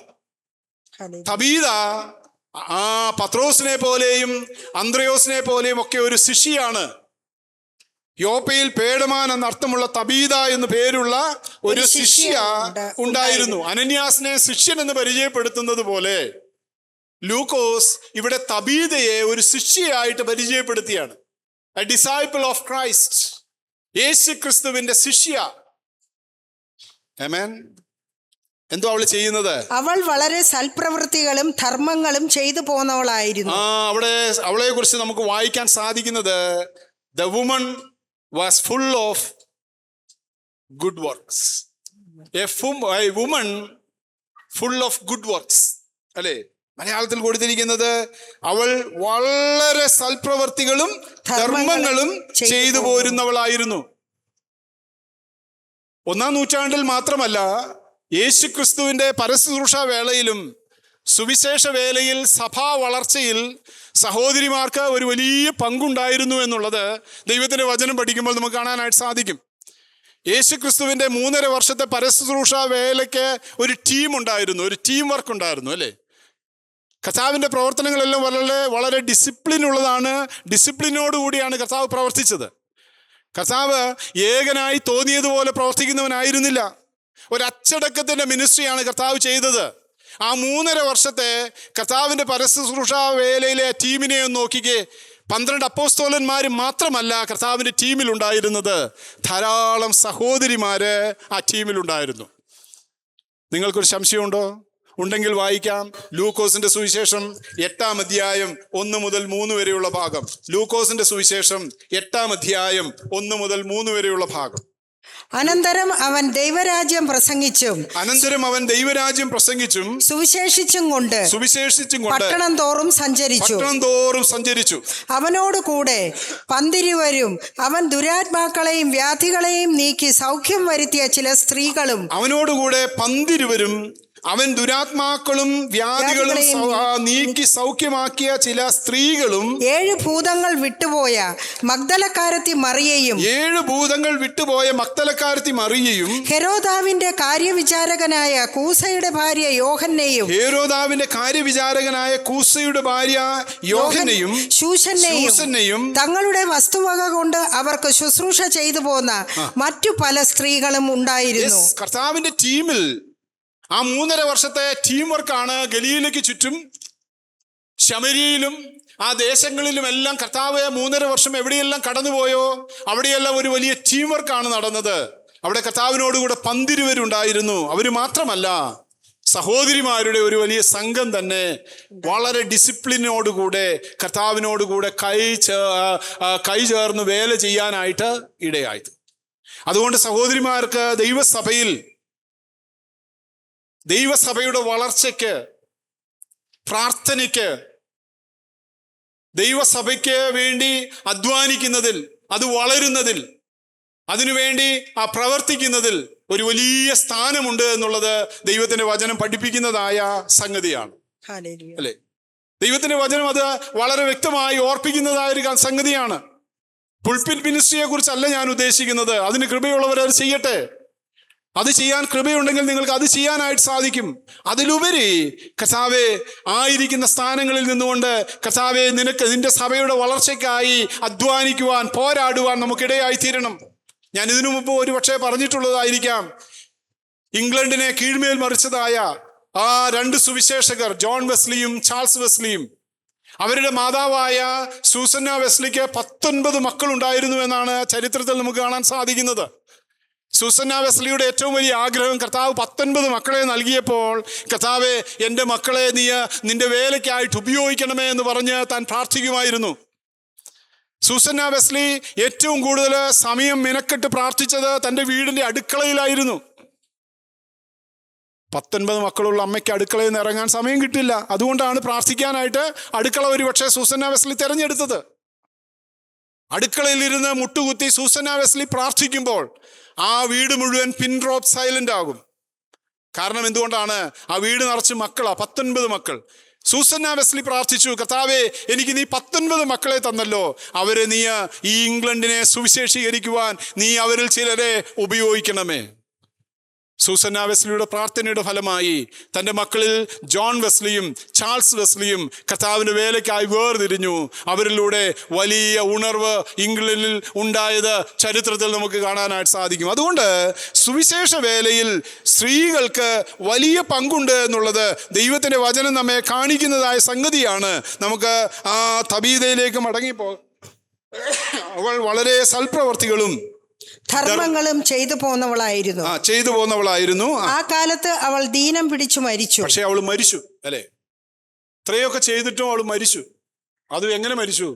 പത്രോസിനെ പോലെയും അന്ത്രയോസിനെ പോലെയും ഒക്കെ ഒരു ശിഷ്യയാണ്. യോപ്പയിൽ പേടമാൻ എന്ന അർത്ഥമുള്ള തബീത എന്ന് പേരുള്ള ഒരു ശിഷ്യ ഉണ്ടായിരുന്നു. അനന്യാസിനെ ശിഷ്യൻ എന്ന് പരിചയപ്പെടുത്തുന്നത് പോലെ ലൂക്കോസ് ഇവിടെ തബീതയെ ഒരു ശിഷ്യയായിട്ട് പരിചയപ്പെടുത്തിയാണ്. എ ഡിസൈപ്പിൾ ഓഫ് ക്രൈസ്റ്റ്, യേശു ക്രിസ്തുവിന്റെ ശിഷ്യ. ആമേൻ. എന്തോ അവൾ ചെയ്യുന്നത്? അവൾ വളരെ സൽപ്രവൃത്തികളും ധർമ്മങ്ങളും ചെയ്തു പോന്നവളായിരുന്നു. അവിടെ അവളെ കുറിച്ച് നമുക്ക് വായിക്കാൻ സാധിക്കുന്നത് the woman was full of good works. A woman full of good works അല്ലേ? മലയാളത്തിൽ കൊടുത്തിരിക്കുന്നത് അവൾ വളരെ സൽപ്രവർത്തികളും ധർമ്മങ്ങളും ചെയ്തു പോരുന്നവളായിരുന്നു. 1-ാം നൂറ്റാണ്ടിൽ മാത്രമല്ല, യേശുക്രിസ്തുവിന്റെ പരശുശ്രൂഷ വേളയിലും സുവിശേഷ വേലയിൽ സഭാ വളർച്ചയിൽ സഹോദരിമാർക്ക് ഒരു വലിയ പങ്കുണ്ടായിരുന്നു എന്നുള്ളത് ദൈവത്തിന്റെ വചനം പഠിക്കുമ്പോൾ നമുക്ക് കാണാനായിട്ട് സാധിക്കും. യേശുക്രിസ്തുവിന്റെ 3.5 വർഷത്തെ പരശുശ്രൂഷ വേലയ്ക്ക് ഒരു ടീം ഉണ്ടായിരുന്നു, ഒരു ടീം വർക്ക് ഉണ്ടായിരുന്നു അല്ലേ? കർത്താവിന്റെ പ്രവർത്തനങ്ങളെല്ലാം വളരെ ഡിസിപ്ലിൻ ഉള്ളതാണ്. ഡിസിപ്ലിനോടുകൂടിയാണ് കർത്താവ് പ്രവർത്തിച്ചത്. കർത്താവ് ഏകനായി തോന്നിയതുപോലെ പ്രവർത്തിക്കുന്നവനായിരുന്നില്ല. ഒരു അച്ചടക്കത്തിന്റെ മിനിസ്ട്രിയാണ് കർത്താവ് ചെയ്തത്. ആ 3.5 വർഷത്തെ കർത്താവിന്റെ പരശുശ്രൂഷ വേലയിലെ ടീമിനെ ഒന്ന് നോക്കിക്കേ. 12 അപ്പോസ്തലന്മാർ മാത്രമല്ല കർത്താവിന്റെ ടീമിലുണ്ടായിരുന്നത്, ധാരാളം സഹോദരിമാര് ആ ടീമിലുണ്ടായിരുന്നു. നിങ്ങൾക്കൊരു സംശയമുണ്ടോ? ഉണ്ടെങ്കിൽ വായിക്കാം. ലൂക്കോസിന്റെ സുവിശേഷം 8-ാം അധ്യായം 1 മുതൽ 3 വരെയുള്ള ഭാഗം. ലൂക്കോസിന്റെ സുവിശേഷം 8-ാം അധ്യായം 1 മുതൽ 3 വരെയുള്ള ഭാഗം. അനന്തരം അവൻ ദൈവരാജ്യം പ്രസംഗിച്ചും സുവിശേഷിച്ചും കൊണ്ട് പട്ടണം തോറും സഞ്ചരിച്ചു. അവനോട് കൂടെ 12 അവൻ ദുരാത്മാക്കളെയും വ്യാധികളെയും നീക്കി സൗഖ്യം വരുത്തിയ ചില സ്ത്രീകളും അവനോടുകൂടെ 12 അവൻ ദുരാത്മാക്കളും വ്യാധികളും നീക്കി സൗഖ്യമാക്കിയ ചില സ്ത്രീകളും 7 ഭൂതങ്ങൾ വിട്ടുപോയ മഗ്ദലക്കാരത്തി മറിയയും ഹെരോദാവിന്റെ കാര്യവിചാരകനായ കൂസയുടെ ഭാര്യ യോഹന്നെയും ശൂശന്നെയും തങ്ങളുടെ വസ്തുവക കൊണ്ട് അവർക്ക് ശുശ്രൂഷ ചെയ്തു പോന്ന മറ്റു പല സ്ത്രീകളും ഉണ്ടായിരുന്നു. കർത്താവിന്റെ ടീമിൽ ആ 3.5 വർഷത്തെ ടീം വർക്കാണ്. ഗലീലയ്ക്ക് ചുറ്റും ശമരിയിലും ആ ദേശങ്ങളിലുമെല്ലാം കർത്താവ് 3.5 വർഷം എവിടെയെല്ലാം കടന്നുപോയോ അവിടെയെല്ലാം ഒരു വലിയ ടീം വർക്കാണ് നടന്നത്. അവിടെ കർത്താവിനോടുകൂടെ 12 ഉണ്ടായിരുന്നു. അവര് മാത്രമല്ല, സഹോദരിമാരുടെ ഒരു വലിയ സംഘം തന്നെ വളരെ ഡിസിപ്ലിനോടുകൂടെ കർത്താവിനോടുകൂടെ കൈ ചേർന്ന് വേല ചെയ്യാനായിട്ട് ഇടയായത്. അതുകൊണ്ട് സഹോദരിമാർക്ക് ദൈവസഭയുടെ വളർച്ചയ്ക്ക്, പ്രാർത്ഥനയ്ക്ക്, ദൈവസഭയ്ക്ക് വേണ്ടി അധ്വാനിക്കുന്നതിൽ, അത് വളരുന്നതിൽ, അതിനുവേണ്ടി ആ പ്രവർത്തിക്കുന്നതിൽ ഒരു വലിയ സ്ഥാനമുണ്ട് എന്നുള്ളത് ദൈവത്തിന്റെ വചനം പഠിപ്പിക്കുന്നതായ സംഗതിയാണ് അല്ലേ? ദൈവത്തിന്റെ വചനം അത് വളരെ വ്യക്തമായി ഓർപ്പിക്കുന്നതായ ഒരു സംഗതിയാണ്. പുൾപിറ്റ് മിനിസ്ട്രിയെ കുറിച്ചല്ല ഞാൻ ഉദ്ദേശിക്കുന്നത്. അതിന് കൃപയുള്ളവർ അത് ചെയ്യട്ടെ. അത് ചെയ്യാൻ കൃപയുണ്ടെങ്കിൽ നിങ്ങൾക്ക് അത് ചെയ്യാനായിട്ട് സാധിക്കും. അതിലുപരി കർത്താവേ, ആയിരിക്കുന്ന സ്ഥാനങ്ങളിൽ നിന്നുകൊണ്ട് കർത്താവേ, നിന്റെ സഭയുടെ വളർച്ചയ്ക്കായി അധ്വാനിക്കുവാൻ, പോരാടുവാൻ നമുക്കിടയായി തീരണം. ഞാൻ ഇതിനു മുമ്പ് ഒരുപക്ഷെ പറഞ്ഞിട്ടുള്ളതായിരിക്കാം. ഇംഗ്ലണ്ടിനെ കീഴ്മേൽ മറിച്ചതായ ആ 2 സുവിശേഷകർ, ജോൺ വെസ്ലിയും ചാൾസ് വെസ്ലിയും, അവരുടെ മാതാവായ സൂസന്ന വെസ്ലിക്ക് 19 മക്കളുണ്ടായിരുന്നു എന്നാണ് ചരിത്രത്തിൽ നമുക്ക് കാണാൻ സാധിക്കുന്നത്. സൂസന്ന വെസ്ലിയുടെ ഏറ്റവും വലിയ ആഗ്രഹം, കർത്താവ് 19 മക്കളെ നൽകിയപ്പോൾ, കർത്താവെ, എൻ്റെ മക്കളെ നീ നിന്റെ വേലയ്ക്കായിട്ട് ഉപയോഗിക്കണമേ എന്ന് പറഞ്ഞ് താൻ പ്രാർത്ഥിക്കുമായിരുന്നു. സൂസന്ന വെസ്ലി ഏറ്റവും കൂടുതൽ സമയം മിനക്കെട്ട് പ്രാർത്ഥിച്ചത് തൻ്റെ വീടിൻ്റെ അടുക്കളയിലായിരുന്നു. 19 മക്കളുള്ള അമ്മയ്ക്ക് അടുക്കളയിൽ നിന്ന് ഇറങ്ങാൻ സമയം കിട്ടില്ല. അതുകൊണ്ടാണ് പ്രാർത്ഥിക്കാനായിട്ട് അടുക്കള ഒരുപക്ഷെ സൂസന്ന വെസ്ലി തിരഞ്ഞെടുത്തത്. അടുക്കളയിലിരുന്ന് മുട്ടുകുത്തി സൂസന്ന വെസ്ലി പ്രാർത്ഥിക്കുമ്പോൾ ആ വീട് മുഴുവൻ പിൻ ഡ്രോപ്പ് സൈലന്റ് ആകും. കാരണം എന്തുകൊണ്ടാണ്? ആ വീട് നിറച്ച് മക്കളാ, 19 മക്കൾ. സൂസന്ന വെസ്ലി പ്രാർത്ഥിച്ചു, കർത്താവേ, എനിക്ക് നീ 19 മക്കളെ തന്നല്ലോ, അവരെ നീ ഈ ഇംഗ്ലണ്ടിനെ സുവിശേഷീകരിക്കുവാൻ നീ അവരിൽ ചിലരെ ഉപയോഗിക്കണമേ. സൂസന്ന വെസ്ലിയുടെ പ്രാർത്ഥനയുടെ ഫലമായി തൻ്റെ മക്കളിൽ ജോൺ വെസ്ലിയും ചാൾസ് വെസ്ലിയും കർത്താവിൻ്റെ വേലയ്ക്കായി വേർതിരിഞ്ഞു. അവരിലൂടെ വലിയ ഉണർവ് ഇംഗ്ലണ്ടിൽ ഉണ്ടായത് ചരിത്രത്തിൽ നമുക്ക് കാണാനായിട്ട് സാധിക്കും. അതുകൊണ്ട് സുവിശേഷ വേലയിൽ സ്ത്രീകൾക്ക് വലിയ പങ്കുണ്ട് എന്നുള്ളത് ദൈവത്തിൻ്റെ വചനം നമ്മെ കാണിക്കുന്നതായ സംഗതിയാണ്. നമുക്ക് ആ തബീതയിലേക്ക് മടങ്ങിപ്പോ. അവൾ വളരെ സൽപ്രവർത്തികളും ധർമ്മങ്ങളും ചെയ്തു പോന്നവളായിരുന്നു. ചെയ്തു പോന്നവളായിരുന്നു. ആ കാലത്ത് അവൾ ദീനം പിടിച്ചു മരിച്ചു. പക്ഷെ അവൾ മരിച്ചു അല്ലേ? ഇത്രയൊക്കെ ചെയ്തിട്ടും അവൾ മരിച്ചു. അത് എങ്ങനെ മരിച്ചു?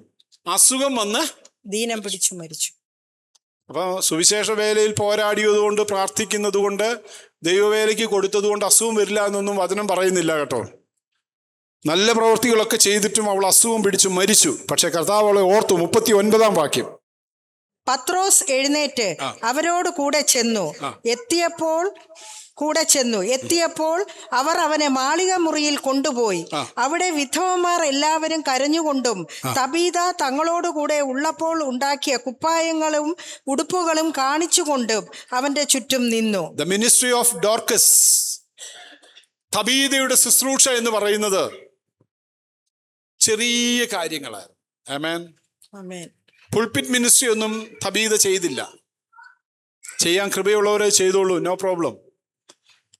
അസുഖം വന്ന് ദീനം പിടിച്ചു മരിച്ചു. അപ്പൊ സുവിശേഷ വേലയിൽ പോരാടിയത് കൊണ്ട്, പ്രാർത്ഥിക്കുന്നത് കൊണ്ട്, ദൈവവേലയ്ക്ക് കൊടുത്തത് കൊണ്ട് അസുഖം വരില്ല എന്നൊന്നും വചനം പറയുന്നില്ല കേട്ടോ. നല്ല പ്രവൃത്തികളൊക്കെ ചെയ്തിട്ടും അവൾ അസുഖം പിടിച്ചു മരിച്ചു. പക്ഷെ കർത്താവ് അവളെ ഓർത്തു. 39-ാം വാക്യം. പത്രോസ് എഴുന്നേറ്റ് അവരോട് കൂടെ ചെന്നു. എത്തിയപ്പോൾ അവർ അവനെ മാളിക മുറിയിൽ കൊണ്ടുപോയി. അവിടെ വിധവമാർ എല്ലാവരും കരഞ്ഞുകൊണ്ടും തബീത തങ്ങളോടുകൂടെ ഉള്ളപ്പോൾ ഉണ്ടാക്കിയ കുപ്പായങ്ങളും ഉടുപ്പുകളും കാണിച്ചുകൊണ്ടും അവന്റെ ചുറ്റും നിന്നു. ദ മിനിസ്ട്രി ഓഫ് ഡോർക്കസ്, തബീതയുടെ ശുശ്രൂഷ എന്ന് പറയുന്നത് ചെറിയ കാര്യങ്ങളായിരുന്നു. ആമേൻ. ആമേൻ. പുൾപിറ്റ് മിനിസ്ട്രി ഒന്നും തബീത ചെയ്തില്ല. ചെയ്യാൻ കൃപയുള്ളവരെ ചെയ്തോളൂ, നോ പ്രോബ്ലം.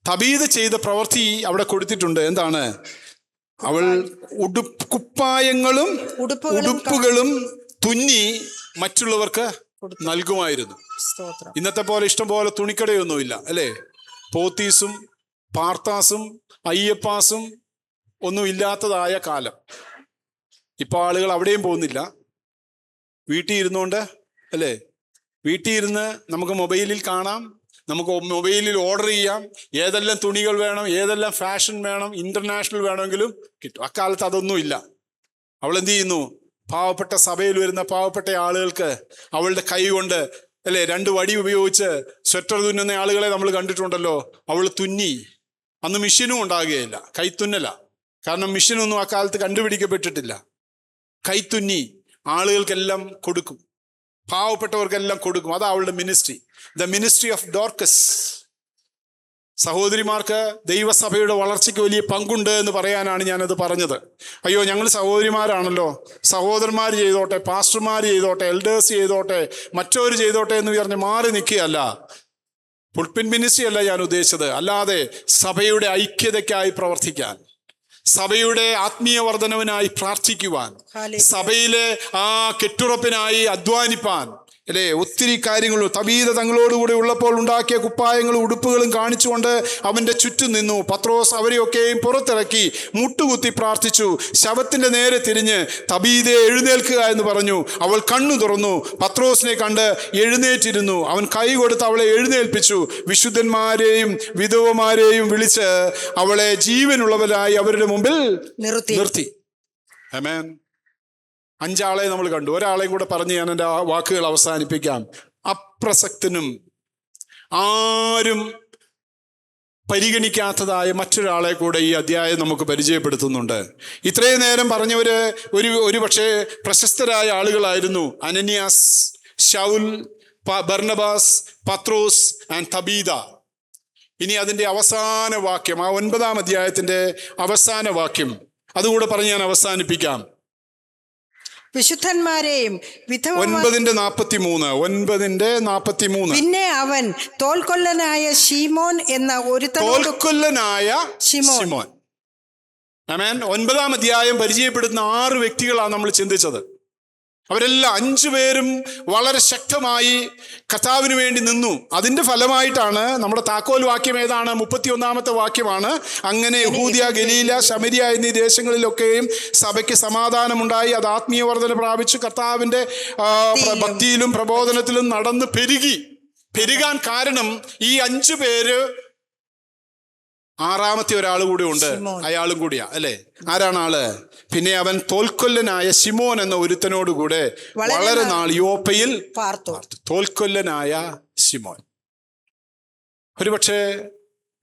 തബീത ചെയ്ത പ്രവൃത്തി അവിടെ കൊടുത്തിട്ടുണ്ട്. എന്താണ്? അവൾ കുപ്പായങ്ങളും ഉടുപ്പുകളും തുന്നി മറ്റുള്ളവർക്ക് നൽകുമായിരുന്നു. ഇന്നത്തെ പോലെ ഇഷ്ടം പോലെ തുണിക്കടയൊന്നുമില്ല അല്ലേ? പോത്തീസും പാർത്താസും അയ്യപ്പാസും ഒന്നും ഇല്ലാത്തതായ കാലം. ഇപ്പൊ ആളുകൾ അവിടെയും പോകുന്നില്ല. വീട്ടിൽ ഇരുന്നുകൊണ്ട് അല്ലേ? വീട്ടിൽ ഇരുന്ന് നമുക്ക് മൊബൈലിൽ കാണാം, നമുക്ക് മൊബൈലിൽ ഓർഡർ ചെയ്യാം. ഏതെല്ലാം തുണികൾ വേണം, ഏതെല്ലാം ഫാഷൻ വേണം, ഇന്റർനാഷണൽ വേണമെങ്കിലും കിട്ടും. അക്കാലത്ത് അതൊന്നും ഇല്ല. അവൾ എന്ത് ചെയ്യുന്നു? പാവപ്പെട്ട സഭയിൽ വരുന്ന പാവപ്പെട്ട ആളുകൾക്ക് അവളുടെ കൈ കൊണ്ട് അല്ലേ 2 വടി ഉപയോഗിച്ച് സ്വെറ്റർ തുന്നുന്ന ആളുകളെ നമ്മൾ കണ്ടിട്ടുണ്ടല്ലോ. അവൾ തുന്നി. അന്ന് മെഷീനും ഉണ്ടാകുകയില്ല, കൈത്തുന്നല. കാരണം മെഷീനൊന്നും ആ കാലത്ത് കണ്ടുപിടിക്കപ്പെട്ടിട്ടില്ല. കൈത്തുന്നി ആളുകൾക്കെല്ലാം കൊടുക്കും, പാവപ്പെട്ടവർക്കെല്ലാം കൊടുക്കും. അതാ അവളുടെ മിനിസ്ട്രി, ദ മിനിസ്ട്രി ഓഫ് ഡോർക്കസ്. സഹോദരിമാർക്ക് ദൈവസഭയുടെ വളർച്ചയ്ക്ക് വലിയ പങ്കുണ്ട് എന്ന് പറയാനാണ് ഞാനത് പറഞ്ഞത്. അയ്യോ, ഞങ്ങൾ സഹോദരിമാരാണല്ലോ, സഹോദരന്മാർ ചെയ്തോട്ടെ, പാസ്റ്റർമാർ ചെയ്തോട്ടെ, എൽഡേഴ്സ് ചെയ്തോട്ടെ, മറ്റവർ ചെയ്തോട്ടെ എന്ന് പറഞ്ഞ് മാറി നിൽക്കുകയല്ല. പുൾപിറ്റ് മിനിസ്ട്രി അല്ല ഞാൻ ഉദ്ദേശിച്ചത്. അല്ലാതെ സഭയുടെ ഐക്യതയ്ക്കായി പ്രവർത്തിക്കാൻ, സഭയുടെ ആത്മീയ വർധനവിനായി പ്രാർത്ഥിക്കുവാൻ, സഭയിലെ ആ കെട്ടുറപ്പിനായി അധ്വാനിപ്പാൻ അല്ലേ? ഒത്തിരി കാര്യങ്ങളും. തബീത തങ്ങളോടുകൂടി ഉള്ളപ്പോൾ ഉണ്ടാക്കിയ കുപ്പായങ്ങളും ഉടുപ്പുകളും കാണിച്ചുകൊണ്ട് അവന്റെ ചുറ്റും നിന്നു. പത്രോസ് അവരെയൊക്കെയും പുറത്തിറക്കി മുട്ടുകുത്തി പ്രാർത്ഥിച്ചു. ശവത്തിന്റെ നേരെ തിരിഞ്ഞ് തബീതയെ എഴുന്നേൽക്കുക എന്ന് പറഞ്ഞു. അവൾ കണ്ണു തുറന്നു, പത്രോസിനെ കണ്ട് എഴുന്നേറ്റിരുന്നു. അവൻ കൈ കൊടുത്ത് അവളെ എഴുന്നേൽപ്പിച്ചു. വിശുദ്ധന്മാരെയും വിധവമാരെയും വിളിച്ച് അവളെ ജീവനുള്ളവരായി അവരുടെ മുമ്പിൽ നിർത്തി. ആമേൻ. 5 ആളെ നമ്മൾ കണ്ടു. ഒരാളെയും കൂടെ പറഞ്ഞ് ഞാൻ എൻ്റെ വാക്കുകൾ അവസാനിപ്പിക്കാം. അപ്രസക്തനും ആരും പരിഗണിക്കാത്തതായ മറ്റൊരാളെ കൂടെ ഈ അധ്യായം നമുക്ക് പരിചയപ്പെടുത്തുന്നുണ്ട്. ഇത്രയും നേരം പറഞ്ഞവര് ഒരു പക്ഷേ പ്രശസ്തരായ ആളുകളായിരുന്നു. അനനിയാസ്, ശൗൽ, ബർണബാസ്, പത്രോസ് ആൻഡ് തബീത. ഇനി അതിൻ്റെ അവസാന വാക്യം, ആ 9-ാം അധ്യായത്തിന്റെ അവസാന വാക്യം അതുകൂടെ പറഞ്ഞ് ഞാൻ അവസാനിപ്പിക്കാം. വിശുദ്ധന്മാരെയും 9:43. പിന്നെ അവൻ തോൽക്കൊല്ലനായ ശിമോൻ എന്ന ശിമോൻ. ആമേൻ. 9-ാം അധ്യായം പരിചയപ്പെടുത്തുന്ന 6 വ്യക്തികളാണ് നമ്മൾ ചിന്തിച്ചത്. അവരെല്ലാം 5 പേരും വളരെ ശക്തമായി കർത്താവിന് വേണ്ടി നിന്നു. അതിന്റെ ഫലമായിട്ടാണ് നമ്മുടെ താക്കോൽ വാക്യം ഏതാണ്? 31-ാമത്തെ വാക്യമാണ്. അങ്ങനെ യഹൂദിയ, ഗലീല, ശമരിയ എന്നീ ദേശങ്ങളിലൊക്കെയും സഭയ്ക്ക് സമാധാനമുണ്ടായി. അത് ആത്മീയ വർധന പ്രാപിച്ചു കർത്താവിന്റെ ഭക്തിയിലും പ്രബോധനത്തിലും നടന്ന് പെരുകാൻ കാരണം ഈ 5 പേര്, 6-ാമത്തെ ഒരാൾ കൂടി ഉണ്ട്, അയാളും കൂടിയാ അല്ലേ? ആരാണ് ആള്? പിന്നെ അവൻ തോൽക്കൊല്ലനായ ശിമോൻ എന്ന ഒരുത്തനോടുകൂടെ വളരെ നാൾ യോപ്പയിൽ പാർത്തു. തോൽക്കൊല്ലനായ ശിമോൻ. ഒരുപക്ഷെ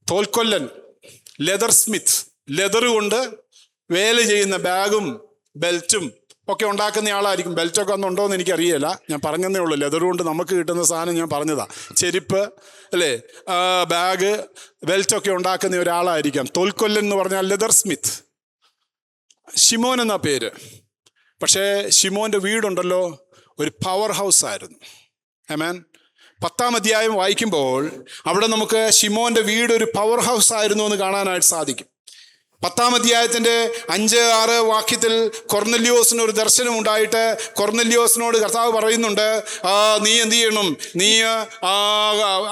തോൽക്കൊല്ലൻ, ലെതർ സ്മിത്ത്, ലെതർ കൊണ്ട് വേല ചെയ്യുന്ന ബാഗും ബെൽറ്റും ഒക്കെ ഉണ്ടാക്കുന്ന ആളായിരിക്കും. ബെൽറ്റൊക്കെ ഒന്നും ഉണ്ടോ എന്ന് എനിക്കറിയില്ല, ഞാൻ പറഞ്ഞതേ ഉള്ളൂ. ലെതർ കൊണ്ട് നമുക്ക് കിട്ടുന്ന സാധനം ഞാൻ പറഞ്ഞതാ. ചെരുപ്പ് അല്ലേ, ബാഗ്, ബെൽറ്റൊക്കെ ഉണ്ടാക്കുന്ന ഒരാളായിരിക്കാം തോൽക്കൊല്ലൻ എന്ന് പറഞ്ഞാൽ ലെതർ സ്മിത്ത്. ശിമോൻ എന്ന പേര്. പക്ഷേ ശിമോന്റെ വീടുണ്ടല്ലോ, ഒരു പവർ ഹൗസ് ആയിരുന്നു. ആമേൻ. 10-ാം അധ്യായം വായിക്കുമ്പോൾ അവിടെ നമുക്ക് ശിമോന്റെ വീട് ഒരു പവർ ഹൗസ് ആയിരുന്നു എന്ന് കാണാനായിട്ട് സാധിക്കും. 10-ാം അധ്യായത്തിന്റെ 5-6 വാക്യത്തിൽ കൊർന്നല്യോസിന് ഒരു ദർശനം ഉണ്ടായിട്ട് കൊർന്നല്യോസിനോട് കർത്താവ് പറയുന്നുണ്ട്, നീ എന്ത് ചെയ്യണം, നീ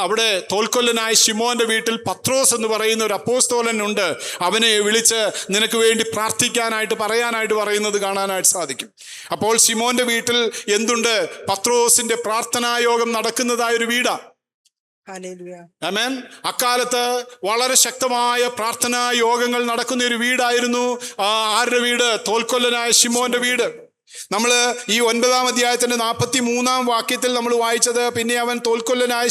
അവിടെ തോൽക്കൊല്ലനായ ശിമോന്റെ വീട്ടിൽ പത്രോസ് എന്ന് പറയുന്ന ഒരു അപ്പോസ്തലൻ ഉണ്ട്, അവനെ വിളിച്ച് നിനക്ക് വേണ്ടി പ്രാർത്ഥിക്കാനായിട്ട് പറയാനായിട്ട് പറയുന്നത് കാണാനായിട്ട് സാധിക്കും. അപ്പോൾ ശിമോന്റെ വീട്ടിൽ എന്തുണ്ട്? പത്രോസിന്റെ പ്രാർത്ഥനായോഗം നടക്കുന്നതായൊരു വീടാ. ആമേൻ. അക്കാലത്ത് വളരെ ശക്തമായ പ്രാർത്ഥനാ യോഗങ്ങൾ നടക്കുന്ന ഒരു വീടായിരുന്നു ആരുടെ വീട്? തോൽക്കൊല്ലനായ ശിമോന്റെ വീട്. നമ്മൾ ഈ 9-ാം അധ്യായത്തിന്റെ 43-ാം വാക്യത്തിൽ നമ്മൾ വായിച്ചത്, പിന്നെ അവൻ തോൽക്കൊല്ലനായ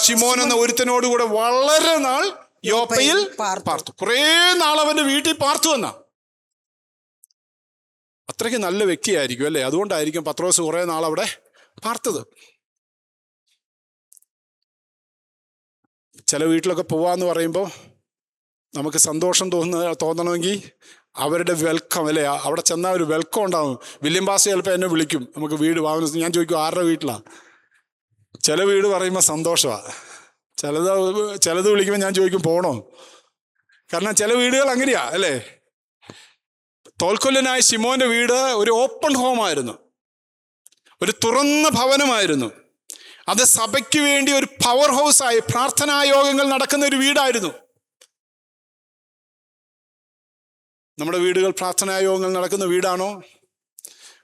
ശിമോൻ എന്ന ഒരുത്തനോടുകൂടെ വളരെ നാൾ യോപ്പയിൽ പാർത്തു. കുറേ നാൾ അവന്റെ വീട്ടിൽ പാർത്തു എന്നാ. അത്രയ്ക്ക് നല്ല വ്യക്തിയായിരിക്കും അല്ലേ? അതുകൊണ്ടായിരിക്കും പത്രോസ് കുറേ നാൾ അവിടെ പാർത്തത്. ചില വീട്ടിലൊക്കെ പോവാന്ന് പറയുമ്പോൾ നമുക്ക് സന്തോഷം തോന്നണമെങ്കിൽ അവരുടെ വെൽക്കം അല്ലേ, അവിടെ ചെന്നാൽ ഒരു വെൽക്കം ഉണ്ടാവും. വില്യം പാസ്റ്റർ ചിലപ്പോൾ എന്നെ വിളിക്കും, നമുക്ക് വീട് വാങ്ങുന്ന. ഞാൻ ചോദിക്കും ആരുടെ വീട്ടിലാണ്? ചില വീട് പറയുമ്പോൾ സന്തോഷമാണ്, ചിലത് വിളിക്കുമ്പോൾ ഞാൻ ചോദിക്കും പോണോ? കാരണം ചില വീടുകൾ അങ്ങനെയാ അല്ലേ. തോൽക്കൊല്ലനായ ശിമോന്റെ വീട് ഒരു ഓപ്പൺ ഹോമായിരുന്നു, ഒരു തുറന്ന ഭവനമായിരുന്നു. അത് സഭയ്ക്ക് വേണ്ടി ഒരു പവർ ഹൗസായി പ്രാർത്ഥനായോഗങ്ങൾ നടക്കുന്ന ഒരു വീടായിരുന്നു. നമ്മുടെ വീടുകൾ പ്രാർത്ഥനായോഗങ്ങൾ നടക്കുന്ന വീടാണോ?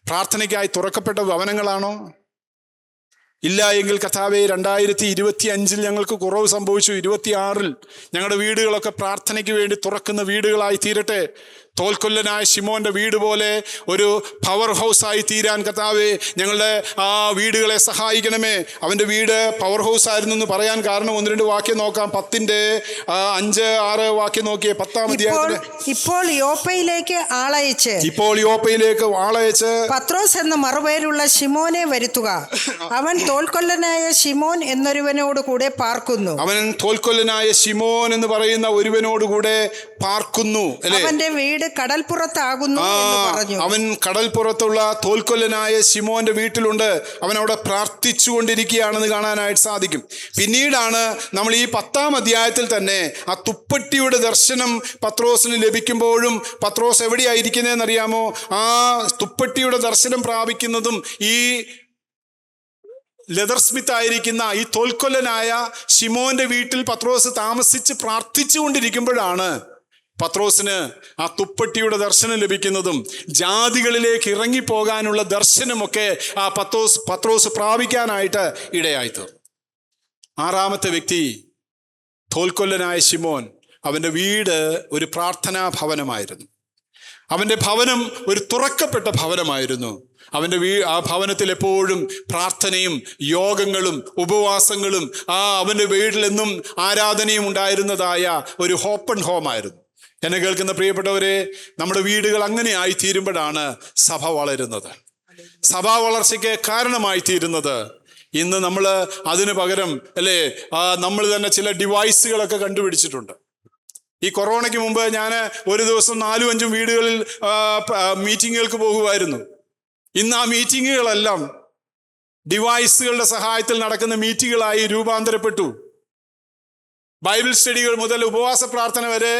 പ്രാർത്ഥനയ്ക്കായി തുറക്കപ്പെട്ട ഭവനങ്ങളാണോ? ഇല്ല എങ്കിൽ കർത്താവേ, 2025 ഞങ്ങൾക്ക് കുറവ് സംഭവിച്ചു, 26 ഞങ്ങളുടെ വീടുകളൊക്കെ പ്രാർത്ഥനയ്ക്ക് വേണ്ടി തുറക്കുന്ന വീടുകളായി തീരട്ടെ. തോൽക്കൊല്ലനായ ശിമോന്റെ വീട് പോലെ ഒരു പവർ ഹൗസായി തീരാൻ കർത്താവേ ഞങ്ങളുടെ ആ വീടുകളെ സഹായിക്കണമേ. അവൻ്റെ വീട് പവർ ഹൗസ് ആയിരുന്നു എന്ന് പറയാൻ കാരണം 1-2 വാക്യം നോക്കാം. 10-ന്റെ 5-6 വാക്യം നോക്കിയേ. 10-ാം അധ്യായത്തിൽ ഇപ്പോൾ യോപ്പയിലേക്ക് ആളയച്ച് പത്രോസ് എന്ന മറുപേരുള്ള ശിമോനെ വരുത്തുക, അവൻ തോൽക്കൊല്ലനായ ശിമോൻ എന്നൊരുവനോട് കൂടെ പാർക്കുന്നു. അവൻ തോൽക്കൊല്ലനായ ശിമോൻ എന്ന് പറയുന്ന ഒരുവനോടുകൂടെ പാർക്കുന്നു അല്ലേ. അവന്റെ വീട് കടൽപ്പുറത്താകുന്നു എന്ന് പറഞ്ഞു. അവൻ കടൽപ്പുറത്തുള്ള തോൽക്കൊല്ലനായ ശിമോന്റെ വീട്ടിലുണ്ട്. അവൻ അവിടെ പ്രാർത്ഥിച്ചുകൊണ്ടിരിക്കുകയാണെന്ന് കാണാനായിട്ട് സാധിക്കും. പിന്നീടാണ് നമ്മൾ ഈ 10-ാം അധ്യായത്തിൽ തന്നെ ആ തുപ്പട്ടിയുടെ ദർശനം പത്രോസിന് ലഭിക്കുമ്പോഴും പത്രോസ് എവിടെയായിരിക്കുന്നതെന്ന് അറിയാമോ? ആ തുപ്പട്ടിയുടെ ദർശനം പ്രാപിക്കുന്നതും ഈ ലെതർ സ്മിത്ത് ആയിരിക്കുന്ന ഈ തോൽക്കൊല്ലനായ ശിമോന്റെ വീട്ടിൽ പത്രോസ് താമസിച്ച് പ്രാർത്ഥിച്ചുകൊണ്ടിരിക്കുമ്പോഴാണ് പത്രോസിന് ആ തുപ്പട്ടിയുടെ ദർശനം ലഭിക്കുന്നതും ജാതികളിലേക്ക് ഇറങ്ങിപ്പോകാനുള്ള ദർശനമൊക്കെ ആ പത്രോസ് പ്രാപിക്കാനായിട്ട് ഇടയായിത്തീർന്നു. 6-ാമത്തെ വ്യക്തി തോൽക്കൊല്ലനായ ശിമോൻ. അവൻ്റെ വീട് ഒരു പ്രാർത്ഥനാ ഭവനമായിരുന്നു. അവൻ്റെ ഭവനം ഒരു തുറക്കപ്പെട്ട ഭവനമായിരുന്നു. അവൻ്റെ ആ ഭവനത്തിൽ എപ്പോഴും പ്രാർത്ഥനയും യോഗങ്ങളും ഉപവാസങ്ങളും അവൻ്റെ വീട്ടിലെന്നും ആരാധനയും ഉണ്ടായിരുന്നതായ ഒരു ഓപ്പൺ ഹോമായിരുന്നു. എന്നെ കേൾക്കുന്ന പ്രിയപ്പെട്ടവരെ, നമ്മുടെ വീടുകൾ അങ്ങനെ ആയിത്തീരുമ്പോഴാണ് സഭ വളരുന്നത്, സഭാ വളർച്ചയ്ക്ക് കാരണമായി തീരുന്നത്. ഇന്ന് നമ്മൾ അതിന് പകരം അല്ലേ നമ്മൾ തന്നെ ചില ഡിവൈസുകളൊക്കെ കണ്ടുപിടിച്ചിട്ടുണ്ട്. ഈ കൊറോണയ്ക്ക് മുമ്പ് ഞാൻ ഒരു ദിവസം 4-5 വീടുകളിൽ മീറ്റിങ്ങുകൾക്ക് പോകുമായിരുന്നു. ഇന്ന് ആ മീറ്റിങ്ങുകളെല്ലാം ഡിവൈസുകളുടെ സഹായത്തിൽ നടക്കുന്ന മീറ്റിങ്ങുകളായി രൂപാന്തരപ്പെട്ടു. ബൈബിൾ സ്റ്റഡികൾ മുതൽ ഉപവാസ പ്രാർത്ഥന വരെ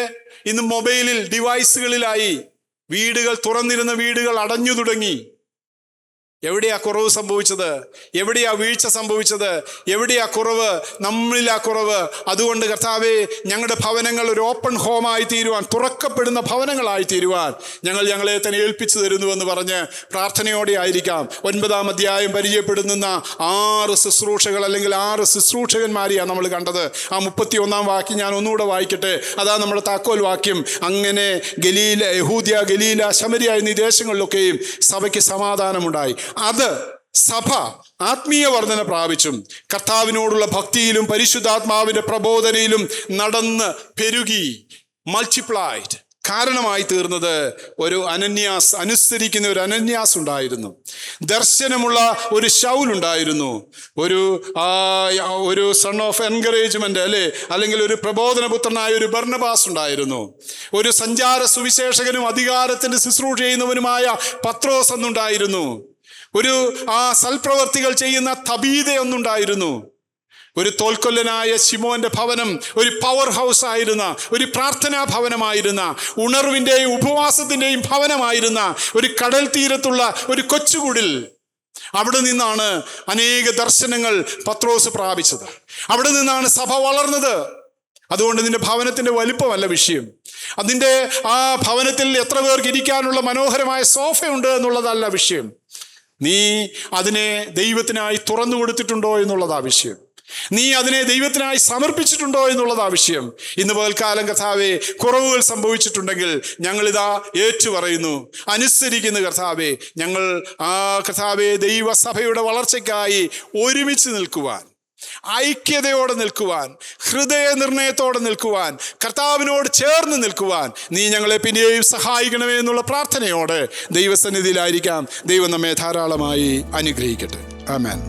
ഇന്ന് മൊബൈലിൽ ഡിവൈസുകളിലായി. വീടുകൾ തുറന്നിരുന്ന വീടുകൾ അടഞ്ഞു തുടങ്ങി. എവിടെയാ കുറവ് സംഭവിച്ചത്? എവിടെയാ വീഴ്ച സംഭവിച്ചത്? എവിടെയാ കുറവ്? നമ്മളിലാ കുറവ്. അതുകൊണ്ട് കർത്താവേ, ഞങ്ങളുടെ ഭവനങ്ങൾ ഒരു ഓപ്പൺ ഹോമായി തീരുവാൻ, തുറക്കപ്പെടുന്ന ഭവനങ്ങളായി തീരുവാൻ ഞങ്ങളെ തന്നെ ഏൽപ്പിച്ചു തരുന്നുവെന്ന് പറഞ്ഞ് പ്രാർത്ഥനയോടെ ആയിരിക്കാം. 9-ാം അധ്യായം പരിചയപ്പെടുന്ന 6 ശുശ്രൂഷകൾ അല്ലെങ്കിൽ 6 ശുശ്രൂഷകന്മാരെയാണ് നമ്മൾ കണ്ടത്. ആ 31-ാം വാക്യം ഞാൻ ഒന്നുകൂടെ വായിക്കട്ടെ. അതാ നമ്മുടെ താക്കോൽ വാക്യം. അങ്ങനെ യഹൂദ്യ, ഗലീല, ശമരിയ എന്നീ ദേശങ്ങളിലൊക്കെയും സഭയ്ക്ക് സമാധാനമുണ്ടായി. അത് സഭ ആത്മീയ വർധന പ്രാപിച്ചും കർത്താവിനോടുള്ള ഭക്തിയിലും പരിശുദ്ധാത്മാവിന്റെ പ്രബോധനയിലും നടന്ന് പെരുകി മൾട്ടിപ്ലൈഡ് കാരണമായി തീർന്നത് ഒരു അനുസരിക്കുന്ന ഒരു അനന്യാസ് ഉണ്ടായിരുന്നു. ദർശനമുള്ള ഒരു ശൗൽ ഉണ്ടായിരുന്നു. ഒരു സൺ ഓഫ് എൻകറേജ്മെന്റ് അല്ലേ, അല്ലെങ്കിൽ ഒരു പ്രബോധനപുത്രനായ ഒരു ബർന്നബാസ് ഉണ്ടായിരുന്നു. ഒരു സഞ്ചാര സുവിശേഷകനും അധികാരത്തിന്റെ ശുശ്രൂഷ ചെയ്യുന്നവനുമായ പത്രോസ് എന്നുണ്ടായിരുന്നു. ഒരു സൽപ്രവർത്തികൾ ചെയ്യുന്ന തബീത ഒന്നുണ്ടായിരുന്നു. ഒരു തോൽക്കൊല്ലനായ ശിമോന്റെ ഭവനം ഒരു പവർ ഹൗസ് ആയിരുന്ന, ഒരു പ്രാർത്ഥനാ ഭവനമായിരുന്ന, ഉണർവിൻ്റെയും ഉപവാസത്തിൻ്റെയും ഭവനമായിരുന്ന ഒരു കടൽ തീരത്തുള്ള ഒരു കൊച്ചുകുടിൽ. അവിടെ നിന്നാണ് അനേക ദർശനങ്ങൾ പത്രോസ് പ്രാപിച്ചത്. അവിടെ നിന്നാണ് സഭ വളർന്നത്. അതുകൊണ്ട് നിന്റെ ഭവനത്തിൻ്റെ വലിപ്പമല്ല വിഷയം, അതിൻ്റെ ആ ഭവനത്തിൽ എത്ര പേർക്ക് ഇരിക്കാനുള്ള മനോഹരമായ സോഫയുണ്ട് എന്നുള്ളതല്ല വിഷയം. നീ അതിനെ ദൈവത്തിനായി തുറന്നു കൊടുത്തിട്ടുണ്ടോ എന്നുള്ളതാ വിഷയം. നീ അതിനെ ദൈവത്തിനായി സമർപ്പിച്ചിട്ടുണ്ടോ എന്നുള്ളതാ വിഷയം. ഇന്ന് പകൽക്കാലം കർത്താവേ, കുറവുകൾ സംഭവിച്ചിട്ടുണ്ടെങ്കിൽ ഞങ്ങളിതാ ഏറ്റുപറയുന്നു, അനുസരിക്കുന്ന കർത്താവേ. ഞങ്ങൾ ആ കർത്താവേ ദൈവസഭയുടെ വളർച്ചയ്ക്കായി ഒരുമിച്ച് നിൽക്കുവാൻ, ഐക്യതയോടെ നിൽക്കുവാൻ, ഹൃദയ നിർണയത്തോടെ നിൽക്കുവാൻ, കർത്താവിനോട് ചേർന്ന് നിൽക്കുവാൻ നീ ഞങ്ങളെ പിന്നെയും സഹായിക്കണമേ എന്നുള്ള പ്രാർത്ഥനയോടെ ദൈവസന്നിധിയിലായിരിക്കാം. ദൈവം നമ്മെ ധാരാളമായി അനുഗ്രഹിക്കട്ടെ. ആമേൻ.